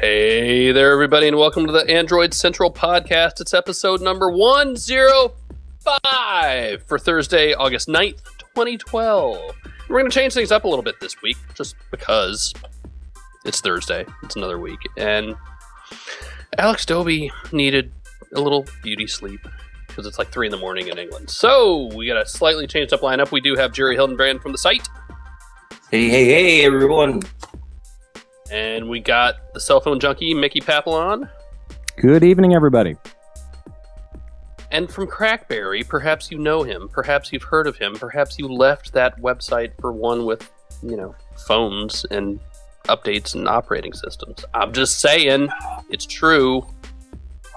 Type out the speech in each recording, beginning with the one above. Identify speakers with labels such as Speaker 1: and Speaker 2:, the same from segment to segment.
Speaker 1: Hey there, everybody, and welcome to the Android Central Podcast. It's episode number 105 for Thursday, August 9th, 2012. We're going to change things up a little bit this week, just because it's Thursday. It's another week. And Alex Doby needed a little beauty sleep, because it's like 3 in the morning in England. So, we got a slightly changed up lineup. We do have Jerry Hildenbrand from the site.
Speaker 2: Hey, everyone.
Speaker 1: And we got the cell phone junkie, Mickey Papillon.
Speaker 3: Good evening, everybody.
Speaker 1: And from Crackberry, perhaps you know him, perhaps you've heard of him, perhaps you left that website for one with, phones and updates and operating systems. I'm just saying, it's true.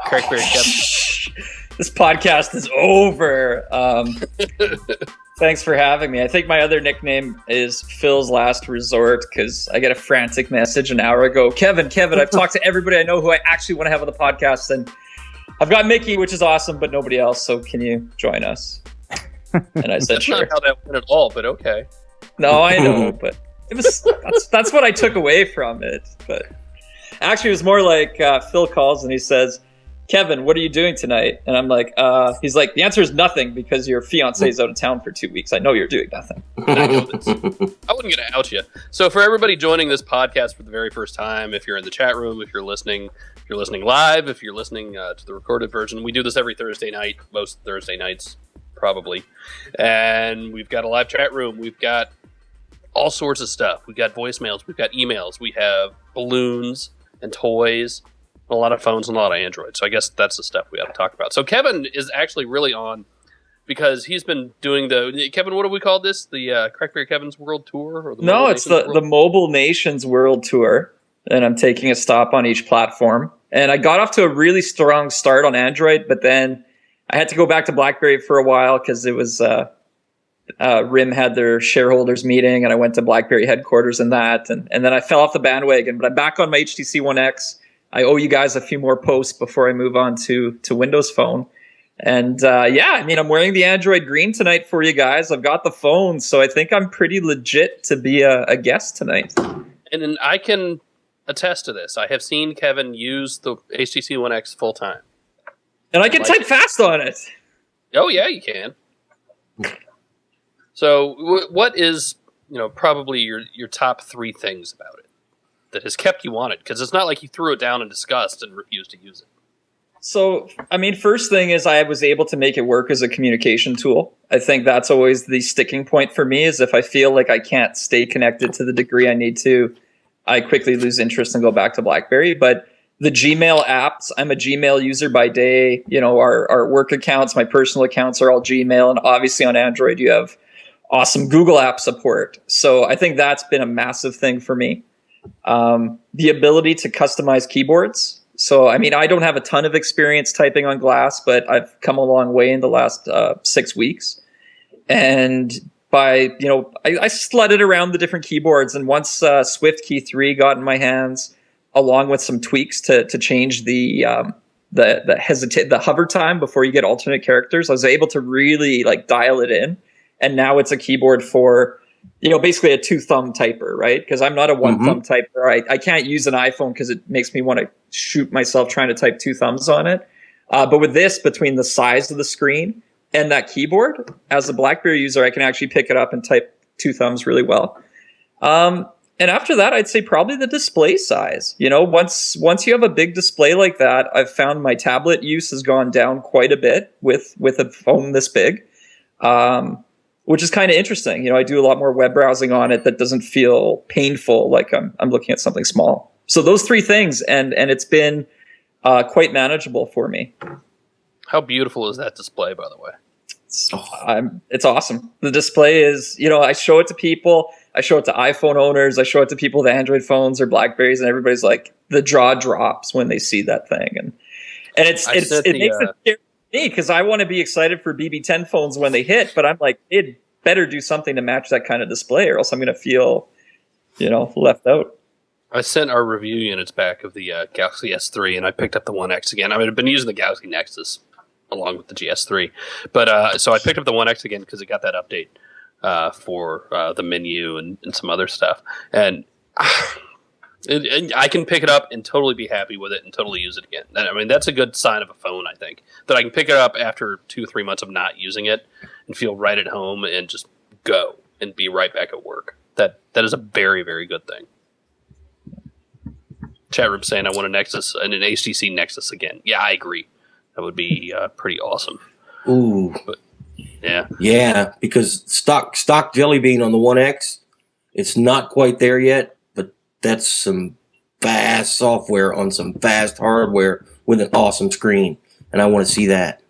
Speaker 1: Crackberry Kevin.
Speaker 2: This podcast is over. Thanks for having me. I think my other nickname is Phil's Last Resort because I get a frantic message an hour ago. Kevin, I've talked to everybody I know who I actually want to have on the podcast, and I've got Mickey, which is awesome, but nobody else, so can you join us? And I said,
Speaker 1: That's
Speaker 2: sure.
Speaker 1: not how that went at all, but okay.
Speaker 2: No, I know, but it was that's what I took away from it. But actually, it was more like Phil calls and he says, Kevin, what are you doing tonight? And I'm like, he's like, the answer is nothing because your fiance is out of town for 2 weeks. I know you're doing nothing.
Speaker 1: I know this. I wasn't going to out you. So for everybody joining this podcast for the very first time, if you're in the chat room, if you're listening live, if you're listening to the recorded version, we do this every Thursday night, most Thursday nights, probably. And we've got a live chat room. We've got all sorts of stuff. We've got voicemails. We've got emails. We have balloons and toys. A lot of phones and a lot of Android. So I guess that's the stuff we ought to talk about. So Kevin is actually really on because he's been doing Kevin, what do we call this? The Crackberry Kevin's World Tour? Or
Speaker 2: No, it's the Mobile Nations World Tour. And I'm taking a stop on each platform. And I got off to a really strong start on Android, but then I had to go back to BlackBerry for a while because it was RIM had their shareholders meeting and I went to BlackBerry headquarters and that. And then I fell off the bandwagon, but I'm back on my HTC One X. I owe you guys a few more posts before I move on to Windows Phone. And I'm wearing the Android green tonight for you guys. I've got the phone, so I think I'm pretty legit to be a guest tonight.
Speaker 1: And I can attest to this. I have seen Kevin use the HTC One X full time.
Speaker 2: And I can type fast on it.
Speaker 1: Oh, yeah, you can. So what is, probably your top 3 things about it that has kept you on it? Because it's not like you threw it down in disgust and refused to use it.
Speaker 2: So, first thing is I was able to make it work as a communication tool. I think that's always the sticking point for me is if I feel like I can't stay connected to the degree I need to, I quickly lose interest and go back to BlackBerry. But the Gmail apps, I'm a Gmail user by day. Our work accounts, my personal accounts are all Gmail. And obviously on Android, you have awesome Google app support. So I think that's been a massive thing for me. The ability to customize keyboards. So, I don't have a ton of experience typing on glass, but I've come a long way in the last 6 weeks. And I slutted around the different keyboards. And once Swift Key 3 got in my hands, along with some tweaks to change the hover time before you get alternate characters, I was able to really dial it in. And now it's a keyboard for basically a 2-thumb typer, right? Because I'm not a 1-thumb typer. I can't use an iPhone because it makes me want to shoot myself trying to type 2 thumbs on it. But with this, between the size of the screen and that keyboard, as a BlackBerry user, I can actually pick it up and type 2 thumbs really well. And after that, I'd say probably the display size. Once you have a big display like that, I've found my tablet use has gone down quite a bit with a phone this big. Which is kind of interesting. I do a lot more web browsing on it that doesn't feel painful like I'm looking at something small. So those 3 things, and it's been quite manageable for me.
Speaker 1: How beautiful is that display, by the way?
Speaker 2: It's awesome. The display is, I show it to people. I show it to iPhone owners. I show it to people with Android phones or BlackBerries, and everybody's like, the jaw drops when they see that thing. And it makes it scary. Because I want to be excited for BB10 phones when they hit, but I'm like, it better do something to match that kind of display, or else I'm going to feel, left out.
Speaker 1: I sent our review units back of the Galaxy S3, and I picked up the One X again. I've been using the Galaxy Nexus along with the GS3, but so I picked up the One X again because it got that update for the menu and some other stuff. And And I can pick it up and totally be happy with it and totally use it again. I mean, that's a good sign of a phone, I think, that I can pick it up after 2 or 3 months of not using it and feel right at home and just go and be right back at work. That is a very, very good thing. Chat room saying I want a Nexus and an HTC Nexus again. Yeah, I agree. That would be pretty awesome.
Speaker 4: Ooh.
Speaker 1: But, yeah.
Speaker 4: Yeah, because stock Jelly Bean on the One X, it's not quite there yet, but that's some fast software on some fast hardware with an awesome screen, and I want to see that.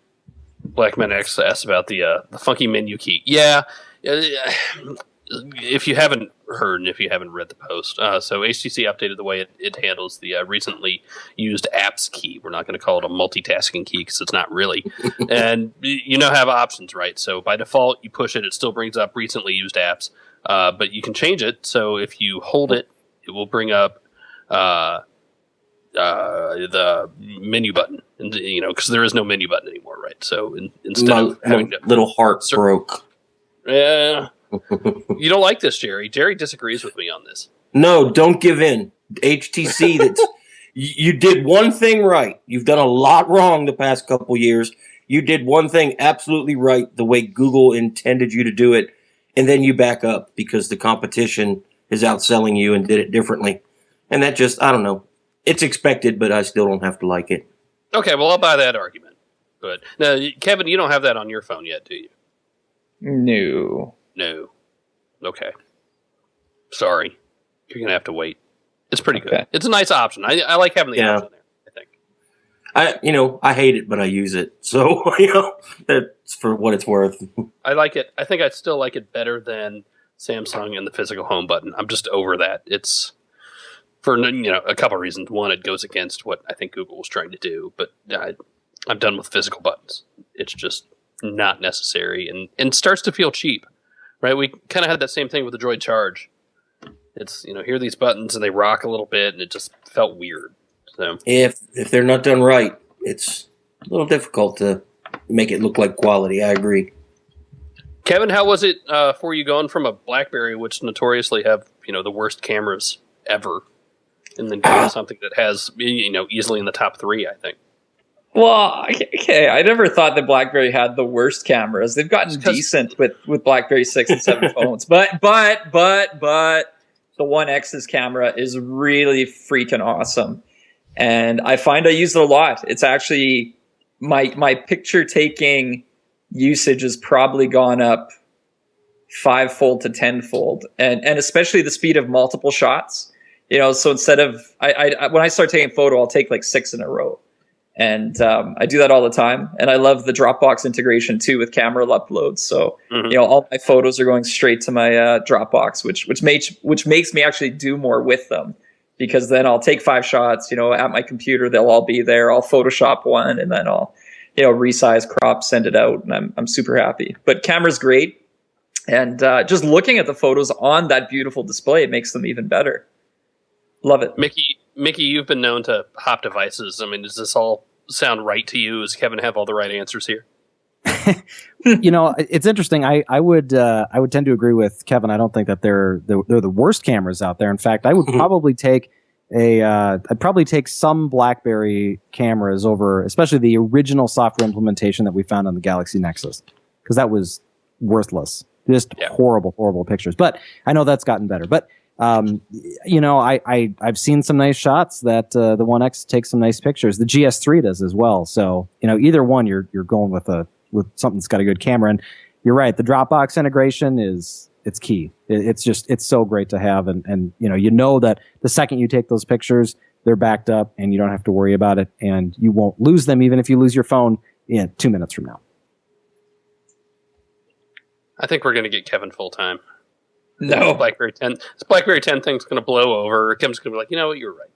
Speaker 1: Blackman X asked about the funky menu key. Yeah, if you haven't heard and if you haven't read the post, so HTC updated the way it handles the recently used apps key. We're not going to call it a multitasking key because it's not really. And you now have options, right? So by default, you push it, it still brings up recently used apps, but you can change it. So if you hold it, it will bring up the menu button, and because there is no menu button anymore, right? So instead of having
Speaker 4: my little heart broke.
Speaker 1: Yeah. You don't like this, Jerry. Jerry disagrees with me on this.
Speaker 4: No, don't give in. HTC, you did one thing right. You've done a lot wrong the past couple years. You did one thing absolutely right the way Google intended you to do it, and then you back up because the competition is outselling you and did it differently. And that just, I don't know. It's expected, but I still don't have to like it.
Speaker 1: Okay, well, I'll buy that argument. But now, Kevin, you don't have that on your phone yet, do you?
Speaker 2: No.
Speaker 1: No. Okay. Sorry. You're going to have to wait. It's pretty good.
Speaker 2: Okay.
Speaker 1: It's a nice option. I like having the option there, I think.
Speaker 4: I hate it, but I use it. So, that's for what it's worth.
Speaker 1: I like it. I think I still like it better than Samsung and the physical home button. I'm just over that. It's for a couple of reasons. One, it goes against what I think Google was trying to do, but I'm done with physical buttons. It's just not necessary and starts to feel cheap. Right, we kind of had that same thing with the Droid Charge. It's here are these buttons and they rock a little bit, and it just felt weird. So
Speaker 4: if they're not done right, it's a little difficult to make it look like quality. I agree.
Speaker 1: Kevin, how was it for you going from a BlackBerry, which notoriously have the worst cameras ever, and then going to something that has easily in the top 3, I think.
Speaker 2: Well, okay. I never thought that BlackBerry had the worst cameras. They've gotten decent with BlackBerry 6 and 7 phones, but the One X's camera is really freaking awesome, and I find I use it a lot. It's actually my picture taking usage has probably gone up 5-fold to 10-fold, and especially the speed of multiple shots. So instead of when I start taking a photo, I'll take like 6 in a row. And I do that all the time. And I love the Dropbox integration too with camera uploads. So, all my photos are going straight to my Dropbox, which makes me actually do more with them, because then I'll take 5 shots, at my computer. They'll all be there. I'll Photoshop one, and then I'll, resize, crop, send it out. And I'm super happy. But camera's great. And just looking at the photos on that beautiful display, it makes them even better. Love it.
Speaker 1: Mickey, you've been known to hop devices. I mean, does this all sound right to you? Does Kevin have all the right answers here?
Speaker 3: It's interesting. I would tend to agree with Kevin. I don't think that they're the worst cameras out there. In fact, I would probably take I'd probably take some BlackBerry cameras over, especially the original software implementation that we found on the Galaxy Nexus, because that was worthless. Just horrible pictures. But I know that's gotten better. But I've seen some nice shots that the One X takes some nice pictures. The GS3 does as well. So either one, you're going with something that's got a good camera. And you're right, the Dropbox integration it's key. It's so great to have, and that the second you take those pictures, they're backed up, and you don't have to worry about it, and you won't lose them even if you lose your phone in 2 minutes from now.
Speaker 1: I think we're going to get Kevin full time.
Speaker 2: No.
Speaker 1: BlackBerry 10. This BlackBerry 10 thing's going to blow over. Kevin's going to be like, what? You're right.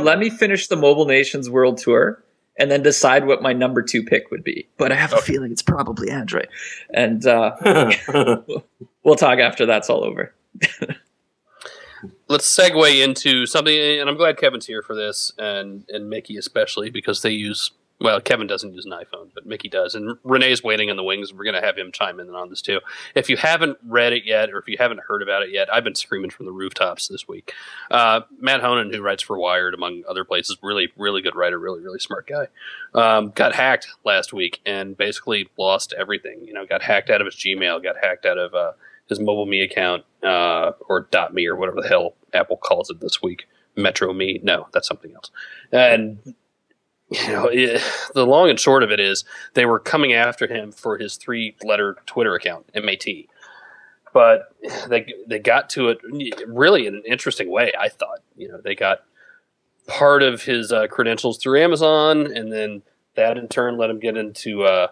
Speaker 2: Let me finish the Mobile Nations World Tour and then decide what my number 2 pick would be. But I have a feeling it's probably Android. And we'll talk after that's all over.
Speaker 1: Let's segue into something, and I'm glad Kevin's here for this, and Mickey especially, because they use Well, Kevin doesn't use an iPhone, but Mickey does. And Renee's waiting in the wings. We're going to have him chime in on this too. If you haven't read it yet, or if you haven't heard about it yet, I've been screaming from the rooftops this week. Matt Honan, who writes for Wired, among other places, really, really good writer, really, really smart guy, got hacked last week and basically lost everything. Got hacked out of his Gmail, got hacked out of his mobile me account, or .me, or whatever the hell Apple calls it this week. Metro Me. No, that's something else. And the long and short of it is they were coming after him for his 3-letter Twitter account, MAT. But they got to it really in an interesting way, I thought. They got part of his credentials through Amazon, and then that in turn let him get into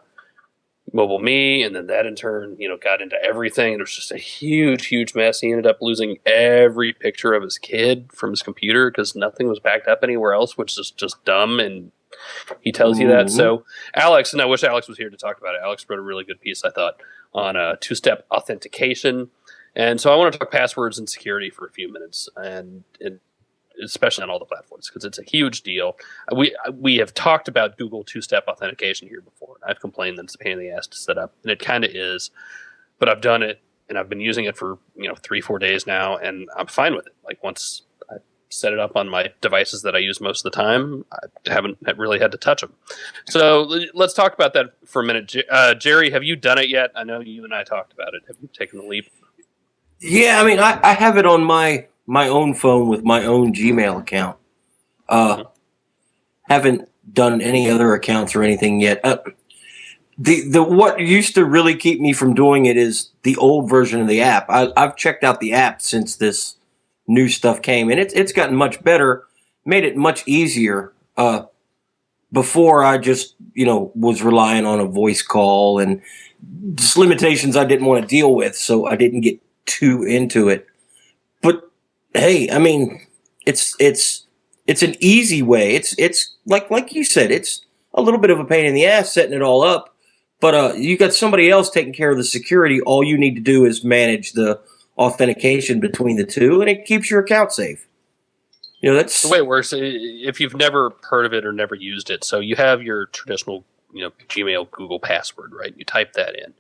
Speaker 1: Mobile Me, and then that in turn, got into everything. It was just a huge, huge mess. He ended up losing every picture of his kid from his computer because nothing was backed up anywhere else, which is just dumb, and he tells you that. So Alex, and I wish Alex was here to talk about it. Alex wrote a really good piece, I thought, on 2-step authentication. And so I want to talk passwords and security for a few minutes, and especially on all the platforms, because it's a huge deal. We have talked about Google 2-step authentication here before. I've complained that it's a pain in the ass to set up, and it kind of is. But I've done it, and I've been using it for 3-4 days now, and I'm fine with it. Like, once I set it up on my devices that I use most of the time, I haven't really had to touch them. So let's talk about that for a minute. Jerry, have you done it yet? I know you and I talked about it. Have you taken the leap?
Speaker 4: Yeah, I mean, I have it on my own phone with my own Gmail account. Haven't done any other accounts or anything yet. The what used to really keep me from doing it is the old version of the app. I've checked out the app since this new stuff came, and it's gotten much better, made it much easier. Before I just was relying on a voice call and just limitations I didn't want to deal with, so I didn't get too into it. But hey, I mean, it's an easy way. It's like you said, it's a little bit of a pain in the ass setting it all up, but you got somebody else taking care of the security. All you need to do is manage the authentication between the two, and it keeps your account safe. That's
Speaker 1: the way it works. If you've never heard of it or never used it, so you have your traditional Gmail, Google password, right? You type that in.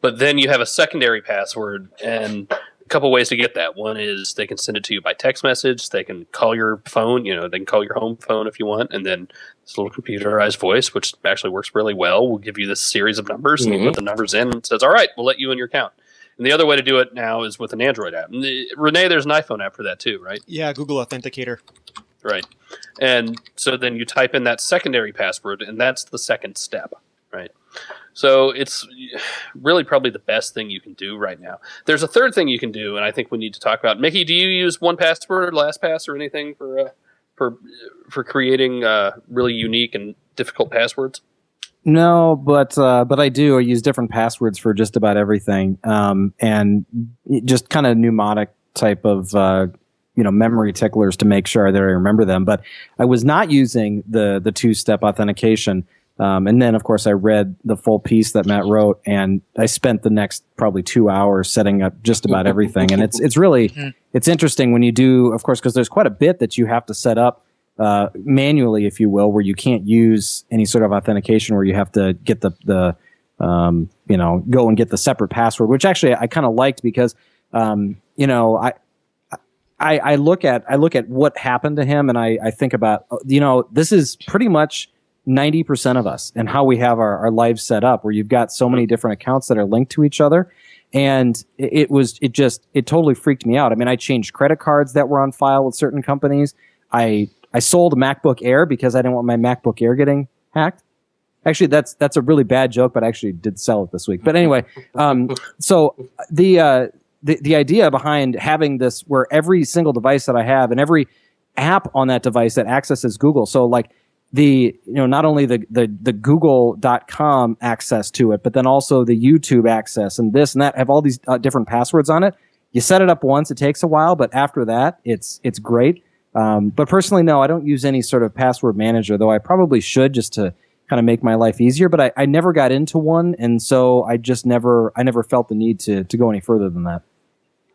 Speaker 1: But then you have a secondary password, and a couple ways to get that. One is they can send it to you by text message. They can call your phone. They can call your home phone if you want. And then this little computerized voice, which actually works really well, will give you this series of numbers. And you put the numbers in and it says, all right, we'll let you in your account. And the other way to do it now is with an Android app. And Renee, there's an iPhone app for that too, right?
Speaker 5: Yeah, Google Authenticator.
Speaker 1: Right. And so then you type in that secondary password, and that's the second step, right? So it's really probably the best thing you can do right now. There's a third thing you can do, and I think we need to talk about. Mickey, do you use 1Password or LastPass or anything for creating really unique and difficult passwords?
Speaker 3: No, but I do. I use different passwords for just about everything, and just kind of mnemonic type of memory ticklers to make sure that I remember them. But I was not using the 2-step authentication. And then, of course, I read the full piece that Matt wrote, and I spent the next probably 2 hours setting up just about everything. And it's really it's interesting when you do, of course, because there's quite a bit that you have to set up manually, if you will, where you can't use any sort of authentication, where you have to get the go and get the separate password, which actually I kind of liked because I look at what happened to him, and I think about this is pretty much 90% of us and how we have our lives set up, where you've got so many different accounts that are linked to each other. And it totally freaked me out. I mean, I changed credit cards that were on file with certain companies. I sold a MacBook Air because I didn't want my MacBook Air getting hacked. Actually, that's a really bad joke, but I actually did sell it this week. But anyway, so the idea behind having this, where every single device that I have and every app on that device that accesses Google, so like not only the google.com access to it, but then also the YouTube access and this and that have all these different passwords on it. You set it up once, it takes a while, but after that, it's great. But personally, no, I don't use any sort of password manager, though I probably should, just to kind of make my life easier. But I never got into one, and so I never felt the need to go any further than that.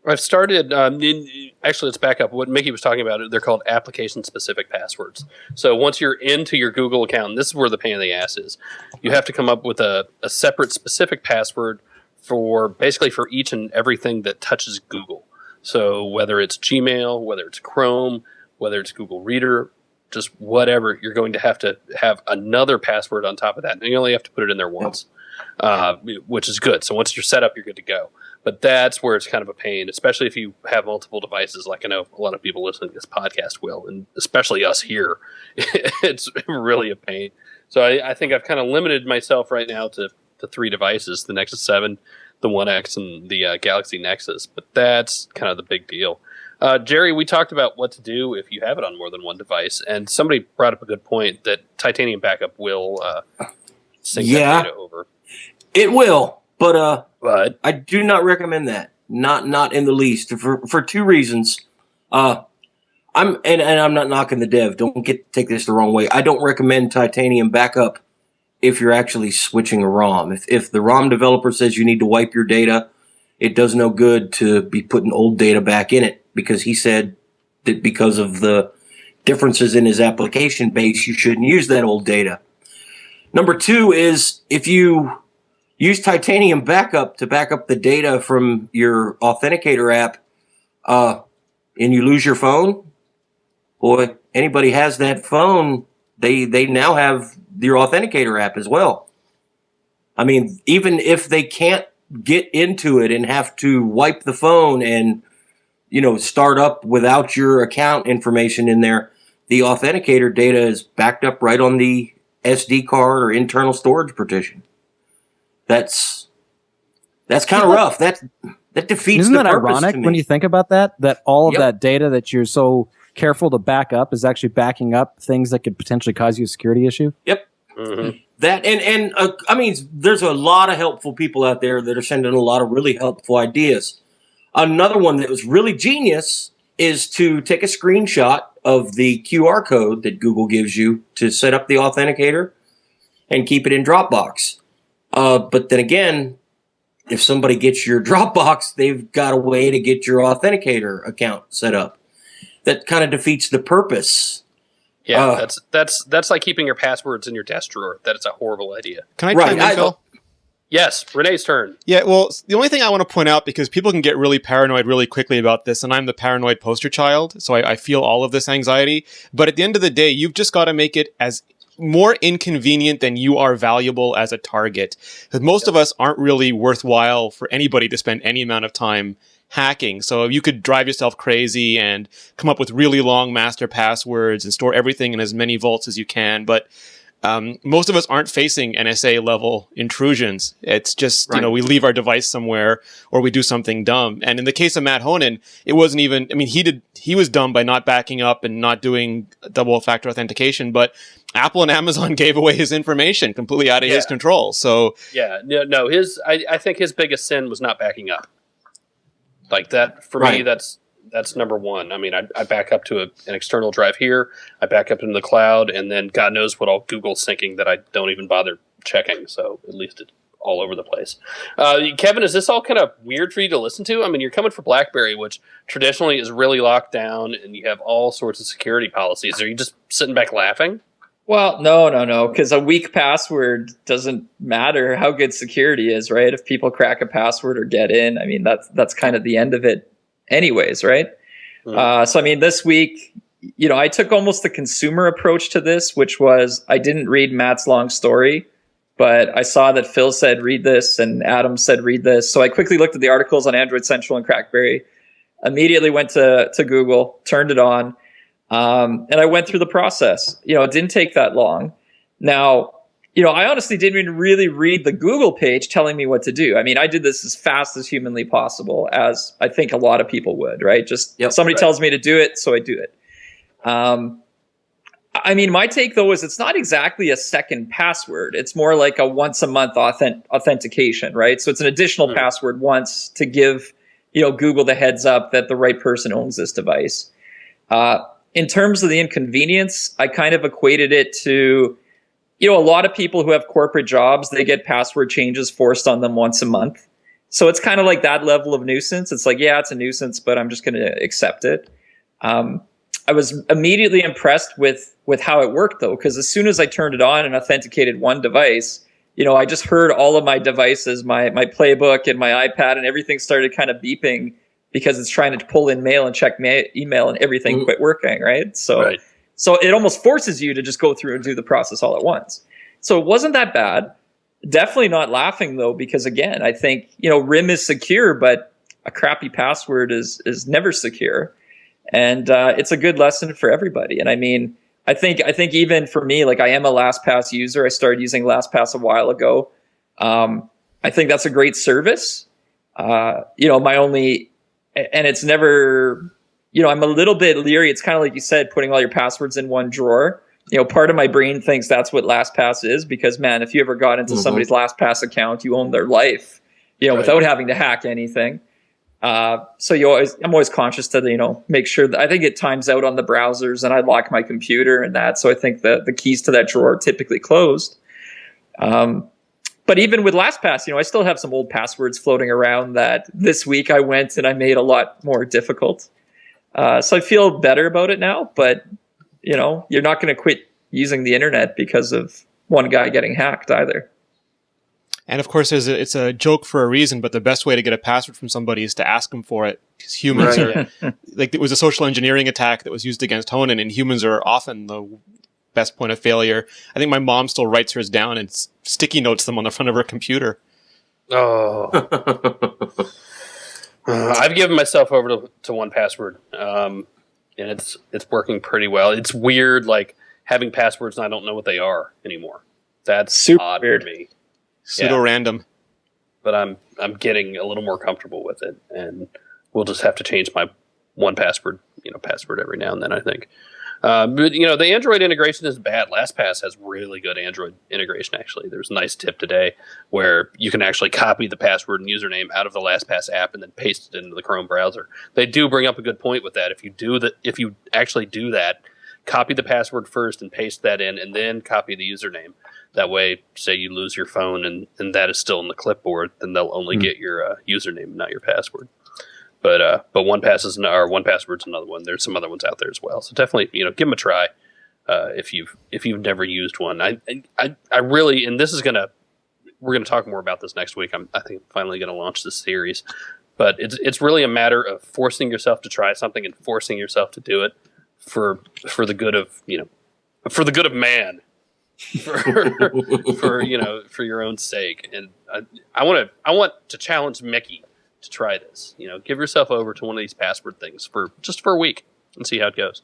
Speaker 1: I've started. Actually, let's back up. What Mickey was talking about, they're called application-specific passwords. So once you're into your Google account, and this is where the pain in the ass is, you have to come up with a separate specific password for basically for each and everything that touches Google. So whether it's Gmail, whether it's Chrome, whether it's Google Reader, just whatever, you're going to have another password on top of that. And you only have to put it in there once, which is good. So once you're set up, you're good to go. But that's where it's kind of a pain, especially if you have multiple devices, like I know a lot of people listening to this podcast will, and especially us here. It's really a pain. So I think I've kind of limited myself right now to 3 devices, the Nexus 7, the One X, and the Galaxy Nexus. But that's kind of the big deal. Jerry, we talked about what to do if you have it on more than one device, and somebody brought up a good point that titanium backup will sync that data over.
Speaker 4: It will, but I do not recommend that. Not in the least, for 2 reasons. I'm not knocking the dev. Don't take this the wrong way. I don't recommend titanium backup if you're actually switching a ROM. If the ROM developer says you need to wipe your data, it does no good to be putting old data back in it, because he said that because of the differences in his application base, you shouldn't use that old data. Number 2 is if you use titanium backup to back up the data from your authenticator app, and you lose your phone, boy, anybody has that phone, they now have your authenticator app as well. I mean, even if they can't get into it and have to wipe the phone and, start up without your account information in there, the authenticator data is backed up right on the SD card or internal storage partition. That's kind of rough. That defeats
Speaker 3: Isn't
Speaker 4: the
Speaker 3: that
Speaker 4: purpose
Speaker 3: ironic
Speaker 4: to me.
Speaker 3: when you think about that? That all of
Speaker 4: Yep.
Speaker 3: that data that you're so careful to back up is actually backing up things that could potentially cause you a security issue?
Speaker 4: Yep.
Speaker 1: Mm-hmm.
Speaker 4: That and I mean, there's a lot of helpful people out there that are sending a lot of really helpful ideas. Another one that was really genius is to take a screenshot of the QR code that Google gives you to set up the authenticator and keep it in Dropbox. But then again, if somebody gets your Dropbox, they've got a way to get your authenticator account set up. That kind of defeats the purpose.
Speaker 1: Yeah, that's like keeping your passwords in your desk drawer. That is a horrible idea.
Speaker 5: Can I chime in, Phil?
Speaker 1: Yes, Renee's turn.
Speaker 5: Yeah, well, the only thing I want to point out, because people can get really paranoid really quickly about this, and I'm the paranoid poster child, so I feel all of this anxiety. But at the end of the day, you've just got to make it as more inconvenient than you are valuable as a target. Because most of us aren't really worthwhile for anybody to spend any amount of time hacking. So you could drive yourself crazy and come up with really long master passwords and store everything in as many vaults as you can. But most of us aren't facing NSA level intrusions. It's just, we leave our device somewhere or we do something dumb. And in the case of Matt Honan, it wasn't even, he was dumb by not backing up and not doing double factor authentication, but Apple and Amazon gave away his information completely out of his control. So
Speaker 1: no, I think his biggest sin was not backing up. Like that, for me, that's number one. I mean, I back up to an external drive here. I back up into the cloud, and then God knows what all Google's syncing that I don't even bother checking. So at least it's all over the place. Kevin, is this all kind of weird for you to listen to? I mean, you're coming for BlackBerry, which traditionally is really locked down, and you have all sorts of security policies. Are you just sitting back laughing?
Speaker 2: Well, no, because a weak password doesn't matter how good security is, right? If people crack a password or get in, I mean, that's kind of the end of it anyways, right? So, I mean, this week, I took almost the consumer approach to this, which was I didn't read Matt's long story, but I saw that Phil said, read this, and Adam said, read this. So I quickly looked at the articles on Android Central and Crackberry, immediately went to Google, turned it on, and I went through the process. It didn't take that long. Now, I honestly didn't even really read the Google page telling me what to do. I mean, I did this as fast as humanly possible, as I think a lot of people would, right? Just somebody tells me to do it, so I do it. I mean, my take, though, is it's not exactly a second password. It's more like a once-a-month authentication, right? So it's an additional password once to give, Google the heads up that the right person owns this device. In terms of the inconvenience, I kind of equated it to, a lot of people who have corporate jobs, they get password changes forced on them once a month. So it's kind of like that level of nuisance. It's like, yeah, it's a nuisance, but I'm just going to accept it. I was immediately impressed with how it worked, though, because as soon as I turned it on and authenticated one device, I just heard all of my devices, my playbook and my iPad and everything started kind of beeping because it's trying to pull in mail and check email and everything quit working, right? So it almost forces you to just go through and do the process all at once. So it wasn't that bad. Definitely not laughing, though, because again, I think, RIM is secure, but a crappy password is never secure. And it's a good lesson for everybody. And I mean, I think even for me, like I am a LastPass user. I started using LastPass a while ago. I think that's a great service. My only, and it's never, I'm a little bit leery. It's kind of like you said, putting all your passwords in one drawer. Part of my brain thinks that's what LastPass is because, man, if you ever got into somebody's LastPass account, you own their life, without having to hack anything. So I'm always conscious to, make sure that I think it times out on the browsers and I lock my computer and that. So I think the keys to that drawer are typically closed. But even with LastPass, I still have some old passwords floating around that this week I went and I made a lot more difficult. So I feel better about it now, but you're not going to quit using the internet because of one guy getting hacked either.
Speaker 5: And of course, it's a joke for a reason, but the best way to get a password from somebody is to ask them for it. Because humans are, like, it was a social engineering attack that was used against Honan, and humans are often the best point of failure. I think my mom still writes hers down and sticky notes them on the front of her computer.
Speaker 1: Oh. I've given myself over to 1Password, and it's working pretty well. It's weird, like, having passwords and I don't know what they are anymore. That's super odd weird for me.
Speaker 5: Pseudo-random.
Speaker 1: But I'm getting a little more comfortable with it, and we'll just have to change my 1Password, password every now and then, I think. But the Android integration isn't bad. LastPass has really good Android integration, actually. There's a nice tip today where you can actually copy the password and username out of the LastPass app and then paste it into the Chrome browser. They do bring up a good point with that. If you actually do that, copy the password first and paste that in, and then copy the username. That way, say you lose your phone and that is still in the clipboard, then they'll only get your username, not your password. But 1Password's another one. There's some other ones out there as well. So definitely, give them a try if you've never used one. I really, and we're gonna talk more about this next week. I think I'm finally gonna launch this series, but it's really a matter of forcing yourself to try something and forcing yourself to do it for the good of for the good of man. for your own sake, and I want to challenge Mickey to try this. Give yourself over to one of these password things for a week and see how it goes.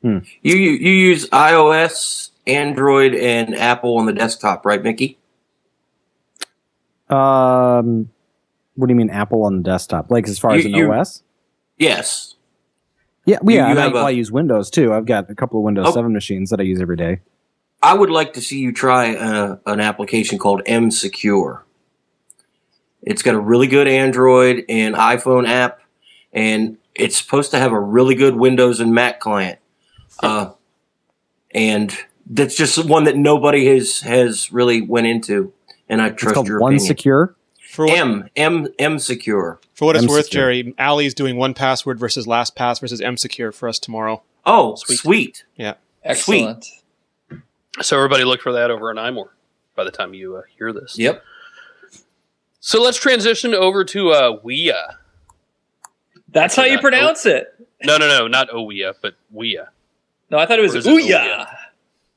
Speaker 4: You use iOS, Android, and Apple on the desktop, right, Mickey?
Speaker 3: What do you mean Apple on the desktop? Like as far as an OS?
Speaker 4: Yes.
Speaker 3: Yeah, I use Windows too. I've got a couple of Windows 7 machines that I use every day.
Speaker 4: I would like to see you try an application called M-Secure. It's got a really good Android and iPhone app, and it's supposed to have a really good Windows and Mac client. And that's just one that nobody has really went into, and I trust your opinion.
Speaker 3: Secure?
Speaker 4: M-Secure.
Speaker 5: For what it's worth, Jerry, Ali's doing 1Password versus LastPass versus M-Secure for us tomorrow.
Speaker 4: Oh, sweet.
Speaker 5: Yeah.
Speaker 2: Excellent.
Speaker 4: Sweet.
Speaker 1: So everybody look for that over on iMore by the time you hear this.
Speaker 4: Yep.
Speaker 1: So let's transition over to Ouya.
Speaker 2: That's how you pronounce it.
Speaker 1: No, not Ouya, but Ouya.
Speaker 2: No, I thought it was Ouya.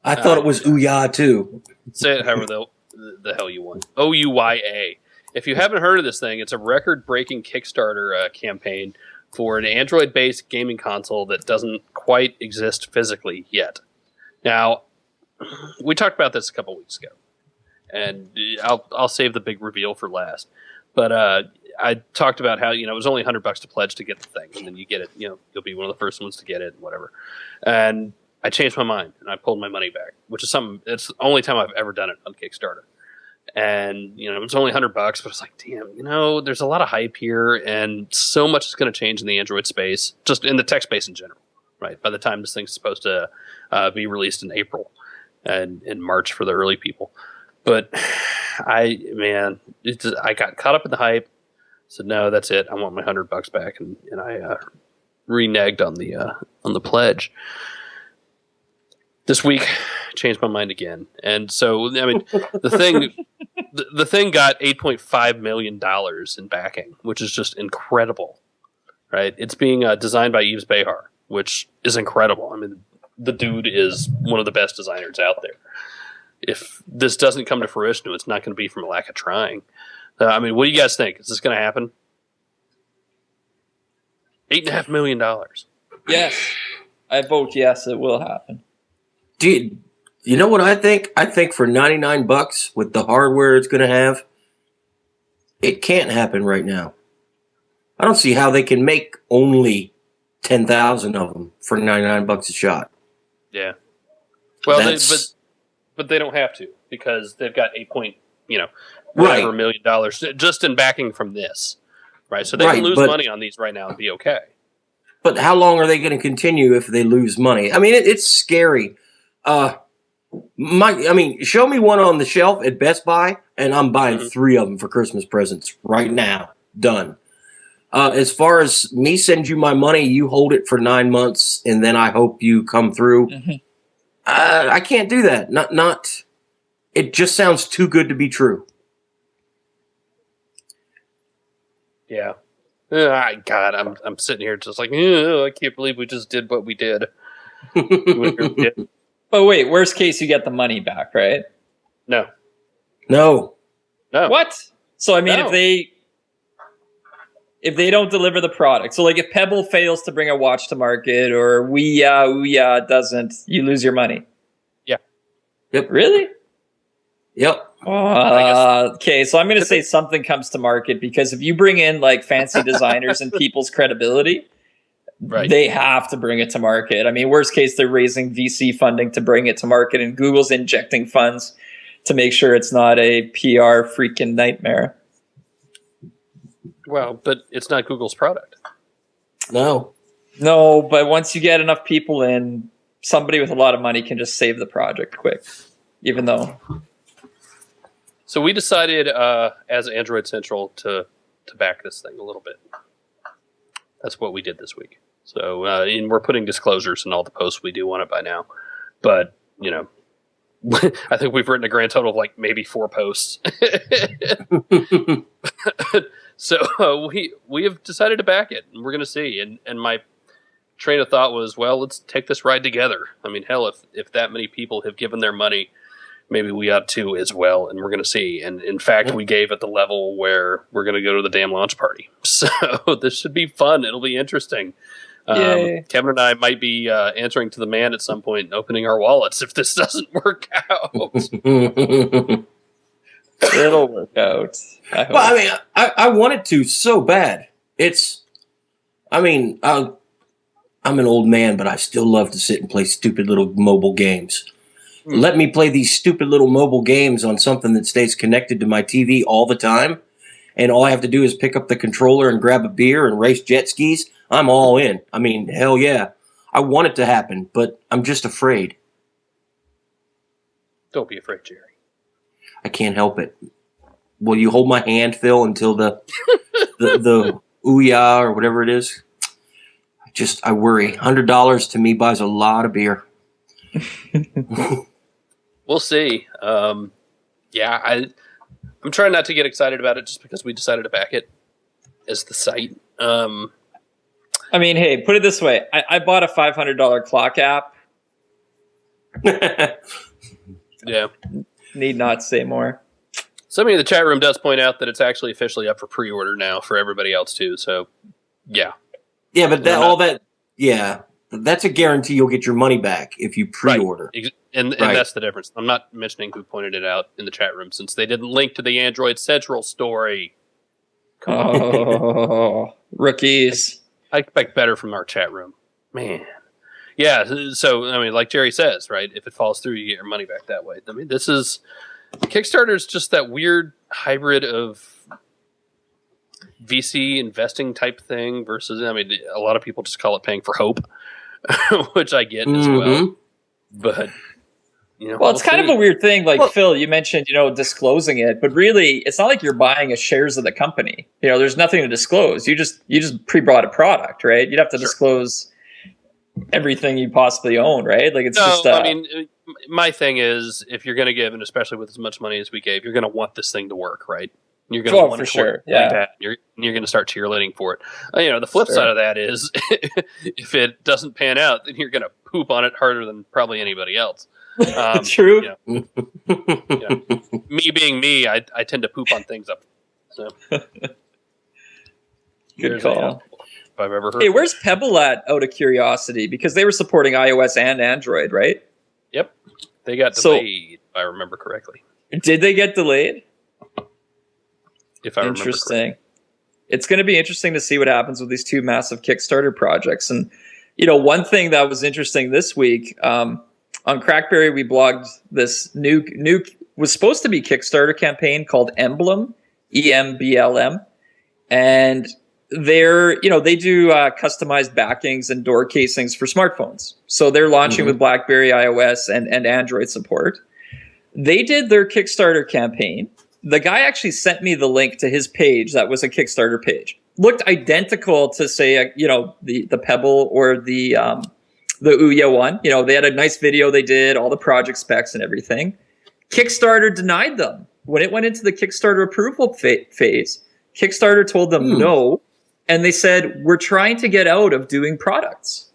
Speaker 4: I thought it was Ouya too.
Speaker 1: Say it however the hell you want. Ouya. If you haven't heard of this thing, it's a record-breaking Kickstarter campaign for an Android-based gaming console that doesn't quite exist physically yet. Now, we talked about this a couple weeks ago, and I'll save the big reveal for last. But I talked about how it was only $100 to pledge to get the thing, and then you get it. You'll be one of the first ones to get it, and whatever. And I changed my mind, and I pulled my money back, which is it's the only time I've ever done it on Kickstarter. And it's only $100, but it's like, damn, there's a lot of hype here, and so much is going to change in the Android space, just in the tech space in general. Right by the time this thing's supposed to be released in April. And in March for the early people. But I got caught up in the hype. Said no, that's it. I want my $100 back, and I reneged on the pledge. This week, changed my mind again, and so I mean, the thing got $8.5 million in backing, which is just incredible, right? It's being designed by Yves Behar, which is incredible. I mean, the dude is one of the best designers out there. If this doesn't come to fruition, it's not going to be from a lack of trying. I mean, what do you guys think? Is this going to happen? $8.5 million.
Speaker 2: Yes, I vote yes. It will happen.
Speaker 4: Dude, you know what I think? I think for $99 with the hardware it's going to have, it can't happen right now. I don't see how they can make only 10,000 of them for $99 a shot.
Speaker 1: Yeah. Well, but they don't have to, because they've got whatever million dollars just in backing from this, right? So they can lose money on these right now and be okay.
Speaker 4: But how long are they going to continue if they lose money? I mean, it's scary. Show me one on the shelf at Best Buy, and I'm buying 3 of them for Christmas presents right now. Done. As far as me send you my money, you hold it for 9 months, and then I hope you come through. Mm-hmm. I can't do that. Not. It just sounds too good to be true.
Speaker 1: Yeah. God, I'm sitting here just like, I can't believe we just did what we did.
Speaker 2: But wait, worst case, you get the money back, right?
Speaker 1: No.
Speaker 2: What? So I mean, if they don't deliver the product, so like if Pebble fails to bring a watch to market, or Ouya doesn't, you lose your money.
Speaker 1: Yeah.
Speaker 4: Yep.
Speaker 2: Really?
Speaker 4: Yep.
Speaker 2: Okay, so I'm going to say something comes to market, because if you bring in like fancy designers and people's credibility,
Speaker 1: right,
Speaker 2: they have to bring it to market. I mean, worst case, they're raising VC funding to bring it to market, and Google's injecting funds to make sure it's not a PR freaking nightmare.
Speaker 1: Well, but it's not Google's product.
Speaker 4: No,
Speaker 2: but once you get enough people in, somebody with a lot of money can just save the project quick, even though...
Speaker 1: So we decided as Android Central to back this thing a little bit. That's what we did this week. So and we're putting disclosures in all the posts we do on it by now. But, I think we've written a grand total of like maybe 4 posts. So we have decided to back it, and we're going to see. And my train of thought was, well, let's take this ride together. I mean, hell, if that many people have given their money, maybe we ought to as well, and we're going to see. And in fact, we gave at the level where we're going to go to the damn launch party. So this should be fun. It'll be interesting. Kevin and I might be answering to the man at some point and opening our wallets if this doesn't work out.
Speaker 2: It'll work out.
Speaker 4: I want it to so bad. I'm an old man, but I still love to sit and play stupid little mobile games. Let me play these stupid little mobile games on something that stays connected to my TV all the time, and all I have to do is pick up the controller and grab a beer and race jet skis. I'm all in. I mean, hell yeah. I want it to happen, but I'm just afraid.
Speaker 1: Don't be afraid, Jerry.
Speaker 4: I can't help it. Will you hold my hand, Phil, until the Ouya or whatever it is? I worry. $100 to me buys a lot of beer.
Speaker 1: We'll see. I'm trying not to get excited about it just because we decided to back it as the site.
Speaker 2: I mean, hey, put it this way. I bought a $500 clock app.
Speaker 1: Yeah.
Speaker 2: Need not say more.
Speaker 1: Somebody in the chat room does point out that it's actually officially up for pre-order now for everybody else too. So, yeah.
Speaker 4: Yeah, but that's a guarantee you'll get your money back if you pre-order.
Speaker 1: Right. And that's the difference. I'm not mentioning who pointed it out in the chat room, since they didn't link to the Android Central story.
Speaker 2: Rookies.
Speaker 1: I expect better from our chat room. Man. Yeah, so, I mean, like Jerry says, right, if it falls through, you get your money back that way. I mean, Kickstarter is just that weird hybrid of VC investing type thing versus, I mean, a lot of people just call it paying for hope, which I get as well. But
Speaker 2: Well, it's kind of a weird thing. Like,
Speaker 4: Well-
Speaker 2: Phil, you mentioned, disclosing it, but really, it's not like you're buying a shares of the company. There's nothing to disclose. You just pre-bought a product, right? You'd have to disclose everything you possibly own, right? Like, it's just.
Speaker 1: I mean, my thing is, if you're going to give, and especially with as much money as we gave, you're going to want this thing to work, right? You're going to want
Speaker 2: for
Speaker 1: it to
Speaker 2: sure.
Speaker 1: work
Speaker 2: Yeah.
Speaker 1: like that. You're going to start cheerleading for it. The flip side of that is, if it doesn't pan out, then you're going to poop on it harder than probably anybody else.
Speaker 2: True.
Speaker 1: Me being me, I tend to poop on things up. So
Speaker 2: Good call.
Speaker 1: If I've ever heard.
Speaker 2: Hey, where's Pebble at? Out of curiosity, because they were supporting iOS and Android, right?
Speaker 1: Yep, they got delayed. If I remember correctly.
Speaker 2: Did they get delayed?
Speaker 1: If I remember correctly.
Speaker 2: Interesting. It's going to be interesting to see what happens with these two massive Kickstarter projects. And one thing that was interesting this week. On Crackberry, we blogged this new was supposed to be Kickstarter campaign called Emblem, EMBLM, and they do customized backings and door casings for smartphones. So they're launching with BlackBerry, iOS, and Android support. They did their Kickstarter campaign. The guy actually sent me the link to his page. That was a Kickstarter page. Looked identical to say the Pebble or the Ouya one. They had a nice video they did, all the project specs and everything. Kickstarter denied them. When it went into the Kickstarter approval phase, Kickstarter told them no, and they said, we're trying to get out of doing products.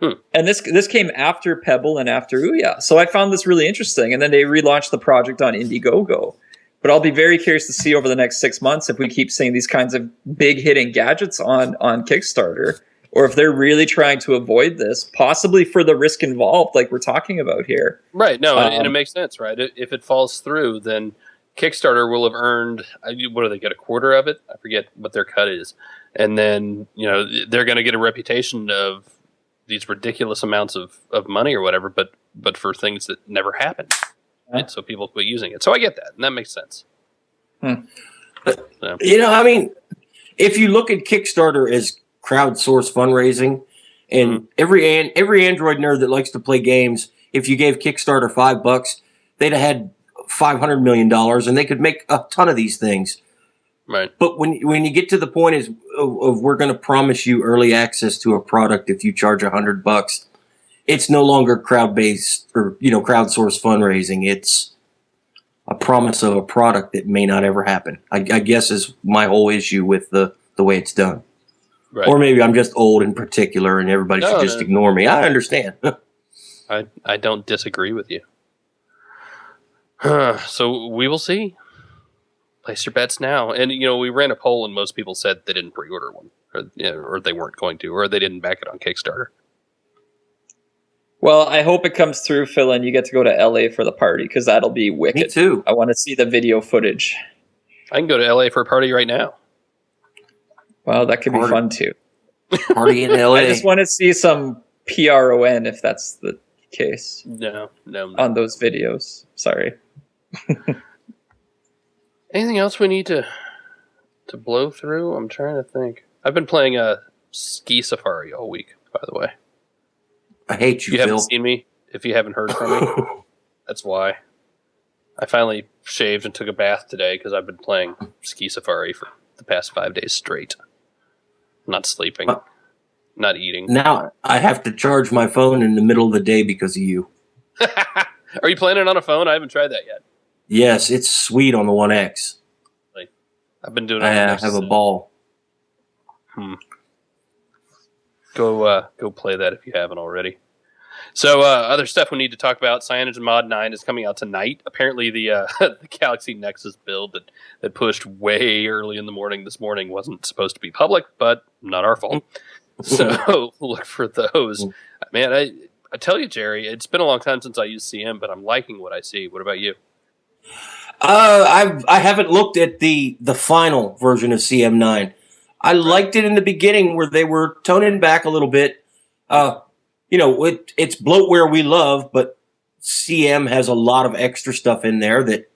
Speaker 2: And this came after Pebble and after Ouya. So I found this really interesting. And then they relaunched the project on Indiegogo. But I'll be very curious to see over the next 6 months if we keep seeing these kinds of big hitting gadgets on Kickstarter, or if they're really trying to avoid this, possibly for the risk involved, like we're talking about here.
Speaker 1: Right. No, and it makes sense, right? If it falls through, then Kickstarter will have earned, what do they get, a quarter of it? I forget what their cut is. And then, they're going to get a reputation of these ridiculous amounts of money or whatever, but for things that never happened. Right? So people quit using it. So I get that, and that makes sense.
Speaker 4: So. If you look at Kickstarter as crowdsourced fundraising, and every Android nerd that likes to play games, if you gave Kickstarter $5, they'd have had $500 million, and they could make a ton of these things.
Speaker 1: Right.
Speaker 4: But when you get to the point of we're going to promise you early access to a product if you charge $100, it's no longer crowd-based or crowdsourced fundraising. It's a promise of a product that may not ever happen. I guess is my whole issue with the way it's done. Right. Or maybe I'm just old in particular, and everybody should just ignore me. I understand.
Speaker 1: I don't disagree with you. So we will see. Place your bets now. And, we ran a poll and most people said they didn't pre-order one. Or they weren't going to. Or they didn't back it on Kickstarter.
Speaker 2: Well, I hope it comes through, Phil, and you get to go to LA for the party, because that'll be wicked.
Speaker 4: Me too.
Speaker 2: I want to see the video footage.
Speaker 1: I can go to LA for a party right now.
Speaker 2: Well, that could be fun, too.
Speaker 4: Party in LA.
Speaker 2: I just want to see some PRON, if that's the case.
Speaker 1: No.
Speaker 2: On those videos. Sorry.
Speaker 1: Anything else we need to blow through? I'm trying to think. I've been playing a Ski Safari all week, by the way.
Speaker 4: I hate you,
Speaker 1: Phil.
Speaker 4: haven't
Speaker 1: seen me, if you haven't heard from me, that's why. I finally shaved and took a bath today because I've been playing Ski Safari for the past 5 days straight. Not sleeping, not eating.
Speaker 4: Now I have to charge my phone in the middle of the day because of you.
Speaker 1: Are you playing it on a phone? I haven't tried that yet.
Speaker 4: Yes, it's sweet on the 1X.
Speaker 1: I've been doing it.
Speaker 4: I have a ball.
Speaker 1: Go play that if you haven't already. So other stuff we need to talk about. CyanogenMod 9 is coming out tonight. Apparently the Galaxy Nexus build that pushed way early in the morning this morning wasn't supposed to be public, but not our fault. So look for those. Man, I tell you, Jerry, it's been a long time since I used CM, but I'm liking what I see. What about you?
Speaker 4: I haven't looked at the final version of CM9. I liked it in the beginning where they were toning back a little bit. It's bloatware we love, but CM has a lot of extra stuff in there that,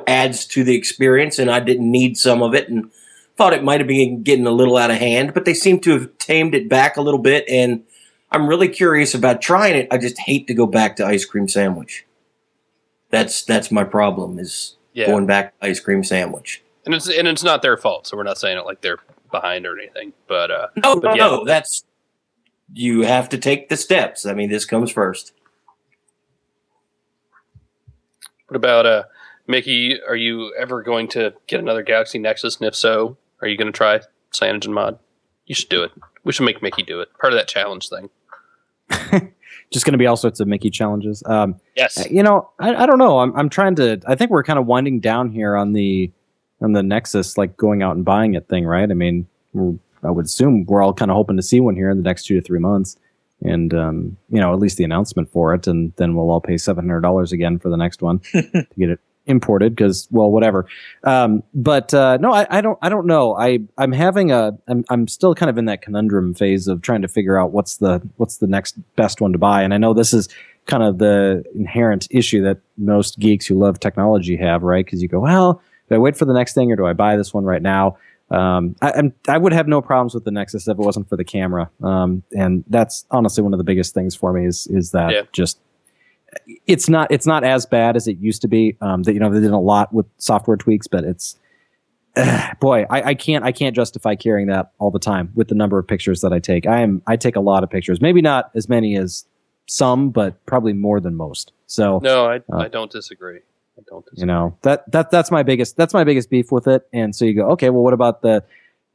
Speaker 4: adds to the experience, and I didn't need some of it and thought it might have been getting a little out of hand, but they seem to have tamed it back a little bit, and I'm really curious about trying it. I just hate to go back to Ice Cream Sandwich. That's my problem is going back to ice cream sandwich.
Speaker 1: And it's not their fault, so we're not saying it like they're behind or anything. But
Speaker 4: no, that's you have to take the steps. I mean, this comes first.
Speaker 1: What about Mickey? Are you ever going to get another Galaxy Nexus? And if so, are you going to try Cyanogen mod? You should do it. We should make Mickey do it. Part of that challenge thing.
Speaker 3: Just going to be all sorts of Mickey challenges.
Speaker 1: Yes.
Speaker 3: You know, I don't know. I'm trying to. I think we're kind of winding down here on the Nexus, like going out and buying it thing, right? I mean, I would assume we're all kind of hoping to see one here in the next 2 to 3 months, and you know, at least the announcement for it, and then we'll all pay $700 again for the next one to get it imported because, well, whatever. But no, I don't know. I'm still kind of in that conundrum phase of trying to figure out what's the next best one to buy. And I know this is kind of the inherent issue that most geeks who love technology have, right? Because you go, well, do I wait for the next thing or do I buy this one right now? I would have no problems with the Nexus if it wasn't for the camera. And that's honestly one of the biggest things for me is that just it's not as bad as it used to be. That, you know, they did a lot with software tweaks, but it's boy, I can't justify carrying that all the time with the number of pictures that I take. I take a lot of pictures, maybe not as many as some, but probably more than most. So
Speaker 1: no, I don't disagree.
Speaker 3: You know, that's my biggest beef with it. And so you go, okay, well, what about the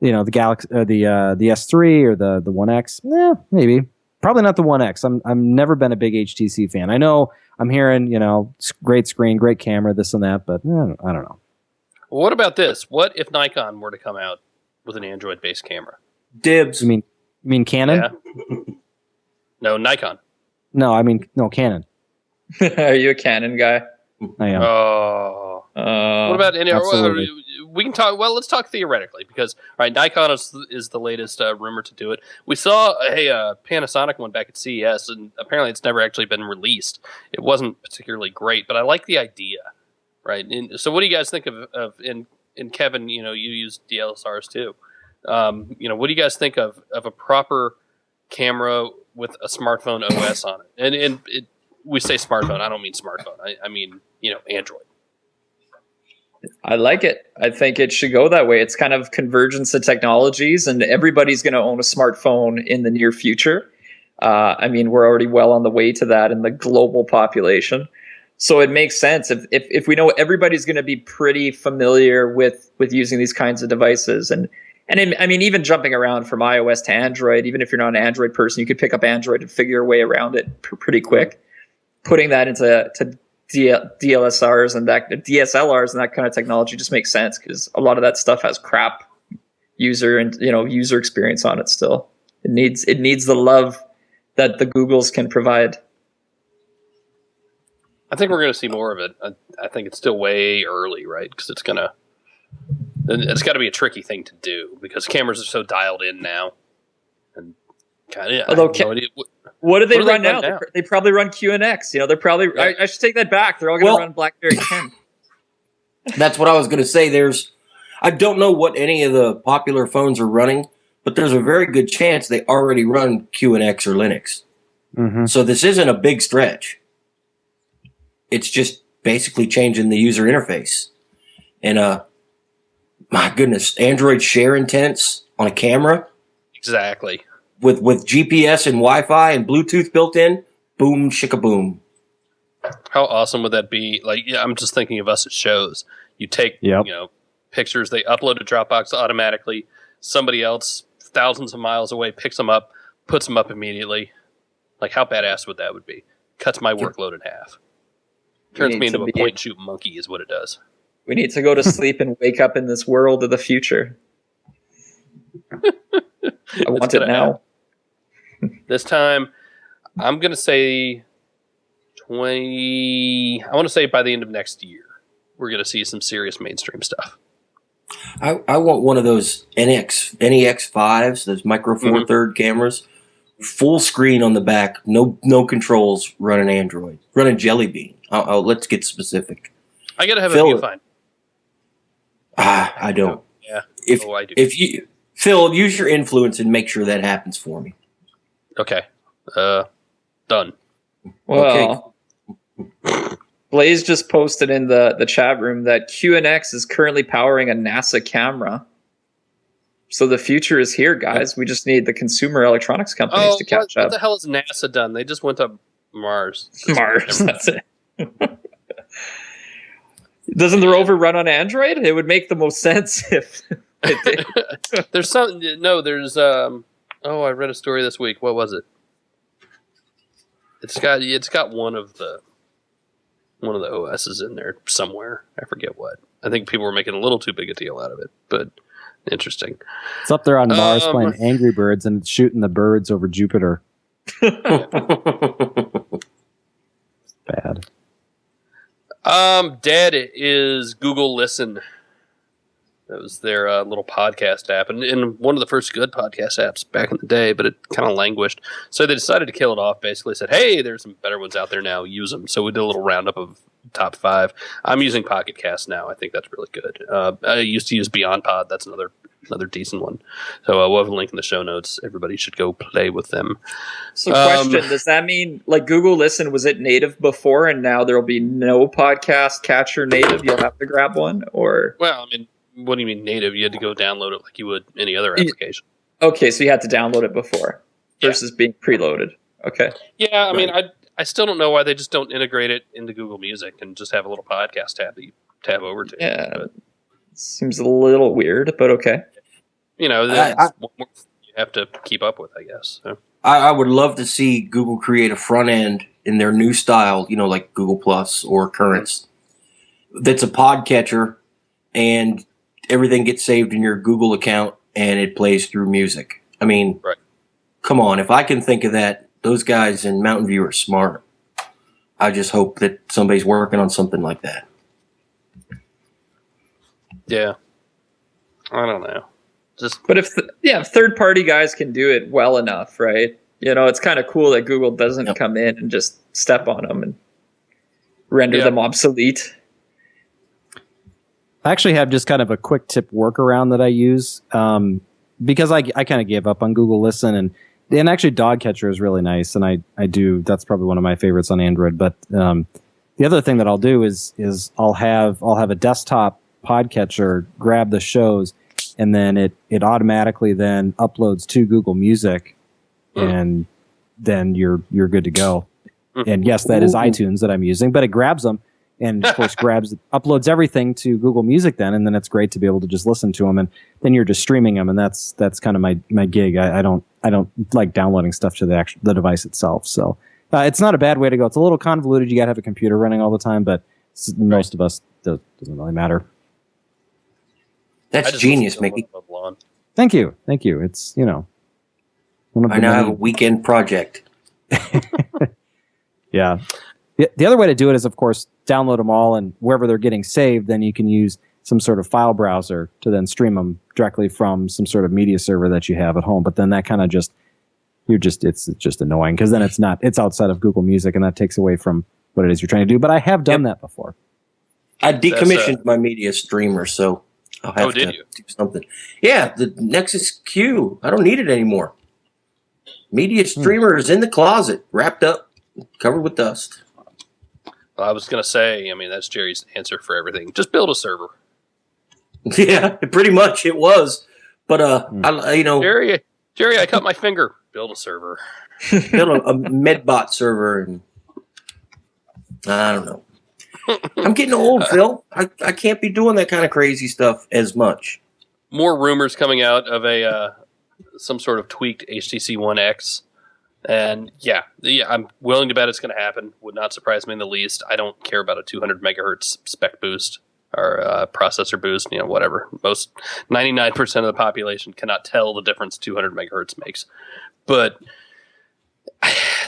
Speaker 3: Galaxy, the S3 or the One X? Yeah, maybe. Probably not the One X. I'm never been a big HTC fan. I know I'm hearing, you know, great screen, great camera, this and that, but I don't know.
Speaker 1: Well, what about this? What if Nikon were to come out with an Android-based camera?
Speaker 4: Dibs.
Speaker 3: You mean Canon?
Speaker 1: Yeah. No, Nikon.
Speaker 3: No, I mean Canon.
Speaker 2: Are you a Canon guy?
Speaker 3: I am.
Speaker 1: Oh. What about any? We can talk. Well, let's talk theoretically because Nikon is the latest rumor to do it. We saw a Panasonic one back at CES, and apparently it's never actually been released. It wasn't particularly great, but I like the idea, right? And so, what do you guys think of in Kevin? You know, you use DSLRs too. You know, what do you guys think of a proper camera with a smartphone OS on it? And we say smartphone. I don't mean smartphone. I mean, you know, Android.
Speaker 2: I like it. I think it should go that way. It's kind of convergence of technologies, and everybody's going to own a smartphone in the near future. I mean, we're already well on the way to that in the global population. So it makes sense if we know everybody's going to be pretty familiar with using these kinds of devices. And I mean, even jumping around from iOS to Android, even if you're not an Android person, you could pick up Android and figure your way around it pretty quick. Putting that into DSLRs and that kind of technology just makes sense because a lot of that stuff has crap user experience on it. Still, it needs the love that the Googles can provide.
Speaker 1: I think we're going to see more of it. I think it's still way early, right? Because it's got to be a tricky thing to do because cameras are so dialed in now. And kind of,
Speaker 2: although what do they run now? They probably run QNX. You know, they're probably. Yeah. I should take that back. They're all going to run BlackBerry 10.
Speaker 4: That's what I was going to say. I don't know what any of the popular phones are running, but there's a very good chance they already run QNX or Linux.
Speaker 3: Mm-hmm.
Speaker 4: So this isn't a big stretch. It's just basically changing the user interface. And my goodness, Android share intents on a camera.
Speaker 1: Exactly.
Speaker 4: With GPS and Wi-Fi and Bluetooth built in, boom, shika-boom.
Speaker 1: How awesome would that be? Like, yeah, I'm just thinking of us at shows. You take, pictures, they upload to Dropbox automatically. Somebody else, thousands of miles away, picks them up, puts them up immediately. Like, how badass would that be? Cuts my workload in half. Turns me into a point-and-shoot monkey is what it does.
Speaker 2: We need to go to sleep and wake up in this world of the future. I want it now.
Speaker 1: This time, I'm going to say 20... I want to say by the end of next year, we're going to see some serious mainstream stuff.
Speaker 4: I want one of those NEX 5s, those micro four third cameras, full screen on the back, no controls, running Android, running Jelly Bean. Let's get specific.
Speaker 1: I got to have a viewfinder.
Speaker 4: I don't.
Speaker 1: Yeah.
Speaker 4: I do. If you... Phil, use your influence and make sure that happens for me.
Speaker 1: Okay. Done.
Speaker 2: Well, Blaze just posted in the chat room that QNX is currently powering a NASA camera. So the future is here, guys. We just need the consumer electronics companies to catch
Speaker 1: what
Speaker 2: up.
Speaker 1: the hell has NASA done? They just went to Mars.
Speaker 2: Mars, that's it. Doesn't the rover run on Android? It would make the most sense if it did.
Speaker 1: There's some. No, there's. I read a story this week. What was it? It's got one of the OSs in there somewhere. I forget what. I think people were making a little too big a deal out of it, but interesting.
Speaker 3: It's up there on Mars playing Angry Birds, and it's shooting the birds over Jupiter. Bad.
Speaker 1: Dead is Google Listen. That was their little podcast app, and one of the first good podcast apps back in the day, but it kind of languished. So they decided to kill it off, basically said, hey, there's some better ones out there now, use them. So we did a little roundup of top 5. I'm using Pocket Cast now. I think that's really good. I used to use Beyond Pod. That's another decent one. So we'll have a link in the show notes. Everybody should go play with them.
Speaker 2: So question, does that mean, like, Google Listen, was it native before and now there'll be no podcast catcher native? You'll have to grab one? Or
Speaker 1: Well, I mean, what do you mean native? You had to go download it like you would any other application.
Speaker 2: Okay, so you had to download it before versus being preloaded. Okay.
Speaker 1: Yeah, I mean, I still don't know why they just don't integrate it into Google Music and just have a little podcast tab that you tab over to.
Speaker 2: Yeah.
Speaker 1: But,
Speaker 2: Seems a little weird, but okay.
Speaker 1: you know, that's one more thing you have to keep up with, I guess. So.
Speaker 4: I would love to see Google create a front end in their new style, like Google Plus or Currents, that's a podcatcher, and everything gets saved in your Google account and it plays through music. I mean,
Speaker 1: Right.
Speaker 4: Come on. If I can think of that, those guys in Mountain View are smart. I just hope that somebody's working on something like that.
Speaker 1: Yeah. I don't know.
Speaker 2: But if third-party guys can do it well enough, right? It's kind of cool that Google doesn't come in and just step on them and render them obsolete.
Speaker 3: I actually have just kind of a quick tip workaround that I use because I kind of gave up on Google Listen, and actually Dog Catcher is really nice, and I do, that's probably one of my favorites on Android. But the other thing that I'll do is I'll have a desktop podcatcher grab the shows, and then it automatically then uploads to Google Music, and then you're good to go. And yes, that is iTunes that I'm using, but it grabs them. And of course, uploads everything to Google Music and then it's great to be able to just listen to them, and then you're just streaming them, and that's kind of my gig. I don't like downloading stuff to the device itself, so it's not a bad way to go. It's a little convoluted. You got to have a computer running all the time, but most of us doesn't really matter.
Speaker 4: That's genius, Mickey.
Speaker 3: Thank you. It's one of
Speaker 4: I now have a weekend project.
Speaker 3: Yeah. The other way to do it is, of course, download them all, and wherever they're getting saved, then you can use some sort of file browser to then stream them directly from some sort of media server that you have at home. But then that kind of it's just annoying, because then it's outside of Google Music, and that takes away from what it is you're trying to do. But I have done that before.
Speaker 4: I decommissioned my media streamer, so I'll have to do something. Yeah, the Nexus Q. I don't need it anymore. Media streamer is in the closet, wrapped up, covered with dust.
Speaker 1: I was going to say, I mean, that's Jerry's answer for everything. Just build a server.
Speaker 4: Yeah, pretty much it was. But,
Speaker 1: Jerry, I cut my finger. Build a server.
Speaker 4: Build a Medbot server. And I don't know. I'm getting old, Phil. I can't be doing that kind of crazy stuff as much.
Speaker 1: More rumors coming out of some sort of tweaked HTC One X. And yeah, I'm willing to bet it's going to happen. Would not surprise me in the least. I don't care about a 200 megahertz spec boost or processor boost. Whatever. Most 99% of the population cannot tell the difference 200 megahertz makes. But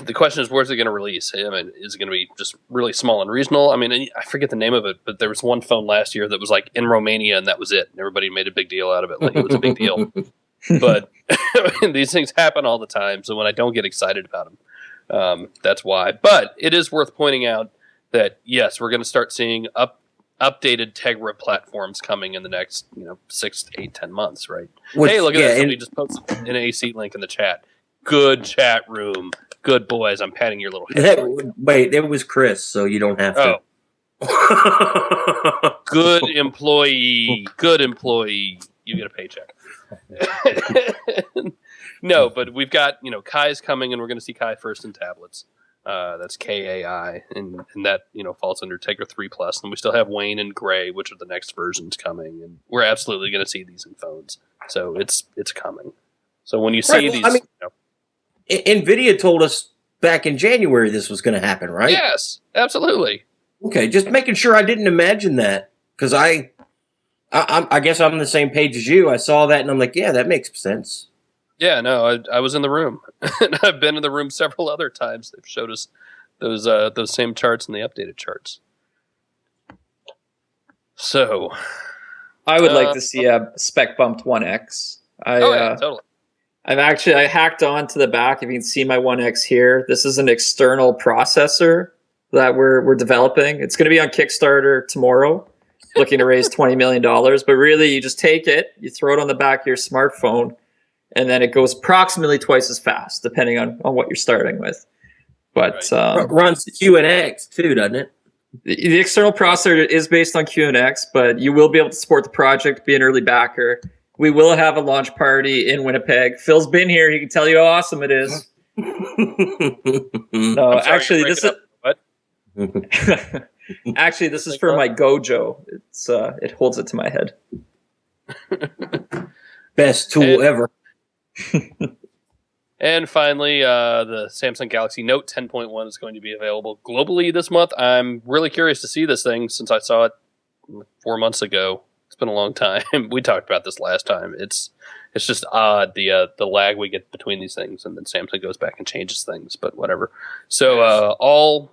Speaker 1: the question is, where's it going to release? I mean, is it going to be just really small and regional? I mean, I forget the name of it, but there was one phone last year that was like in Romania, and that was it. And everybody made a big deal out of it, like it was a big deal. But these things happen all the time, so when I don't get excited about them, that's why. But it is worth pointing out that, yes, we're going to start seeing updated Tegra platforms coming in the next 6 to 8, 10 months, right? Hey, look at that. Somebody just posted an AC link in the chat. Good chat room. Good boys. I'm patting your little head.
Speaker 4: Wait, it was Chris, so you don't have to.
Speaker 1: Good employee. Good employee. You get a paycheck. No, but we've got, Kai's coming, and we're going to see Kai first in tablets. That's KAI, and that, falls under Tegra 3 Plus. And we still have Wayne and Gray, which are the next versions coming. And we're absolutely going to see these in phones. So it's coming. So when you see these...
Speaker 4: NVIDIA told us back in January this was going to happen, right?
Speaker 1: Yes, absolutely.
Speaker 4: Okay, just making sure I didn't imagine that, because I guess I'm on the same page as you. I saw that and I'm like, yeah, that makes sense.
Speaker 1: Yeah, no, I was in the room. And I've been in the room several other times. They've showed us those same charts and the updated charts. So,
Speaker 2: I would like to see a spec bumped 1X.
Speaker 1: Totally.
Speaker 2: I hacked on to the back. If you can see my 1X here, this is an external processor that we're developing. It's going to be on Kickstarter tomorrow, looking to raise $20 million. But really, you just take it, you throw it on the back of your smartphone, and then it goes approximately twice as fast, depending on what you're starting with. But
Speaker 4: runs QNX too, doesn't it?
Speaker 2: The external processor is based on QNX, but you will be able to support the project, be an early backer. We will have a launch party in Winnipeg. Phil's been here; he can tell you how awesome it is. No, actually, this is
Speaker 1: what?
Speaker 2: Actually, this is for my Gojo. It holds it to my head.
Speaker 4: Best tool ever.
Speaker 1: And finally, the Samsung Galaxy Note 10.1 is going to be available globally this month. I'm really curious to see this thing since I saw it 4 months ago. It's been a long time. We talked about this last time. It's just odd, the lag we get between these things, and then Samsung goes back and changes things, but whatever. So all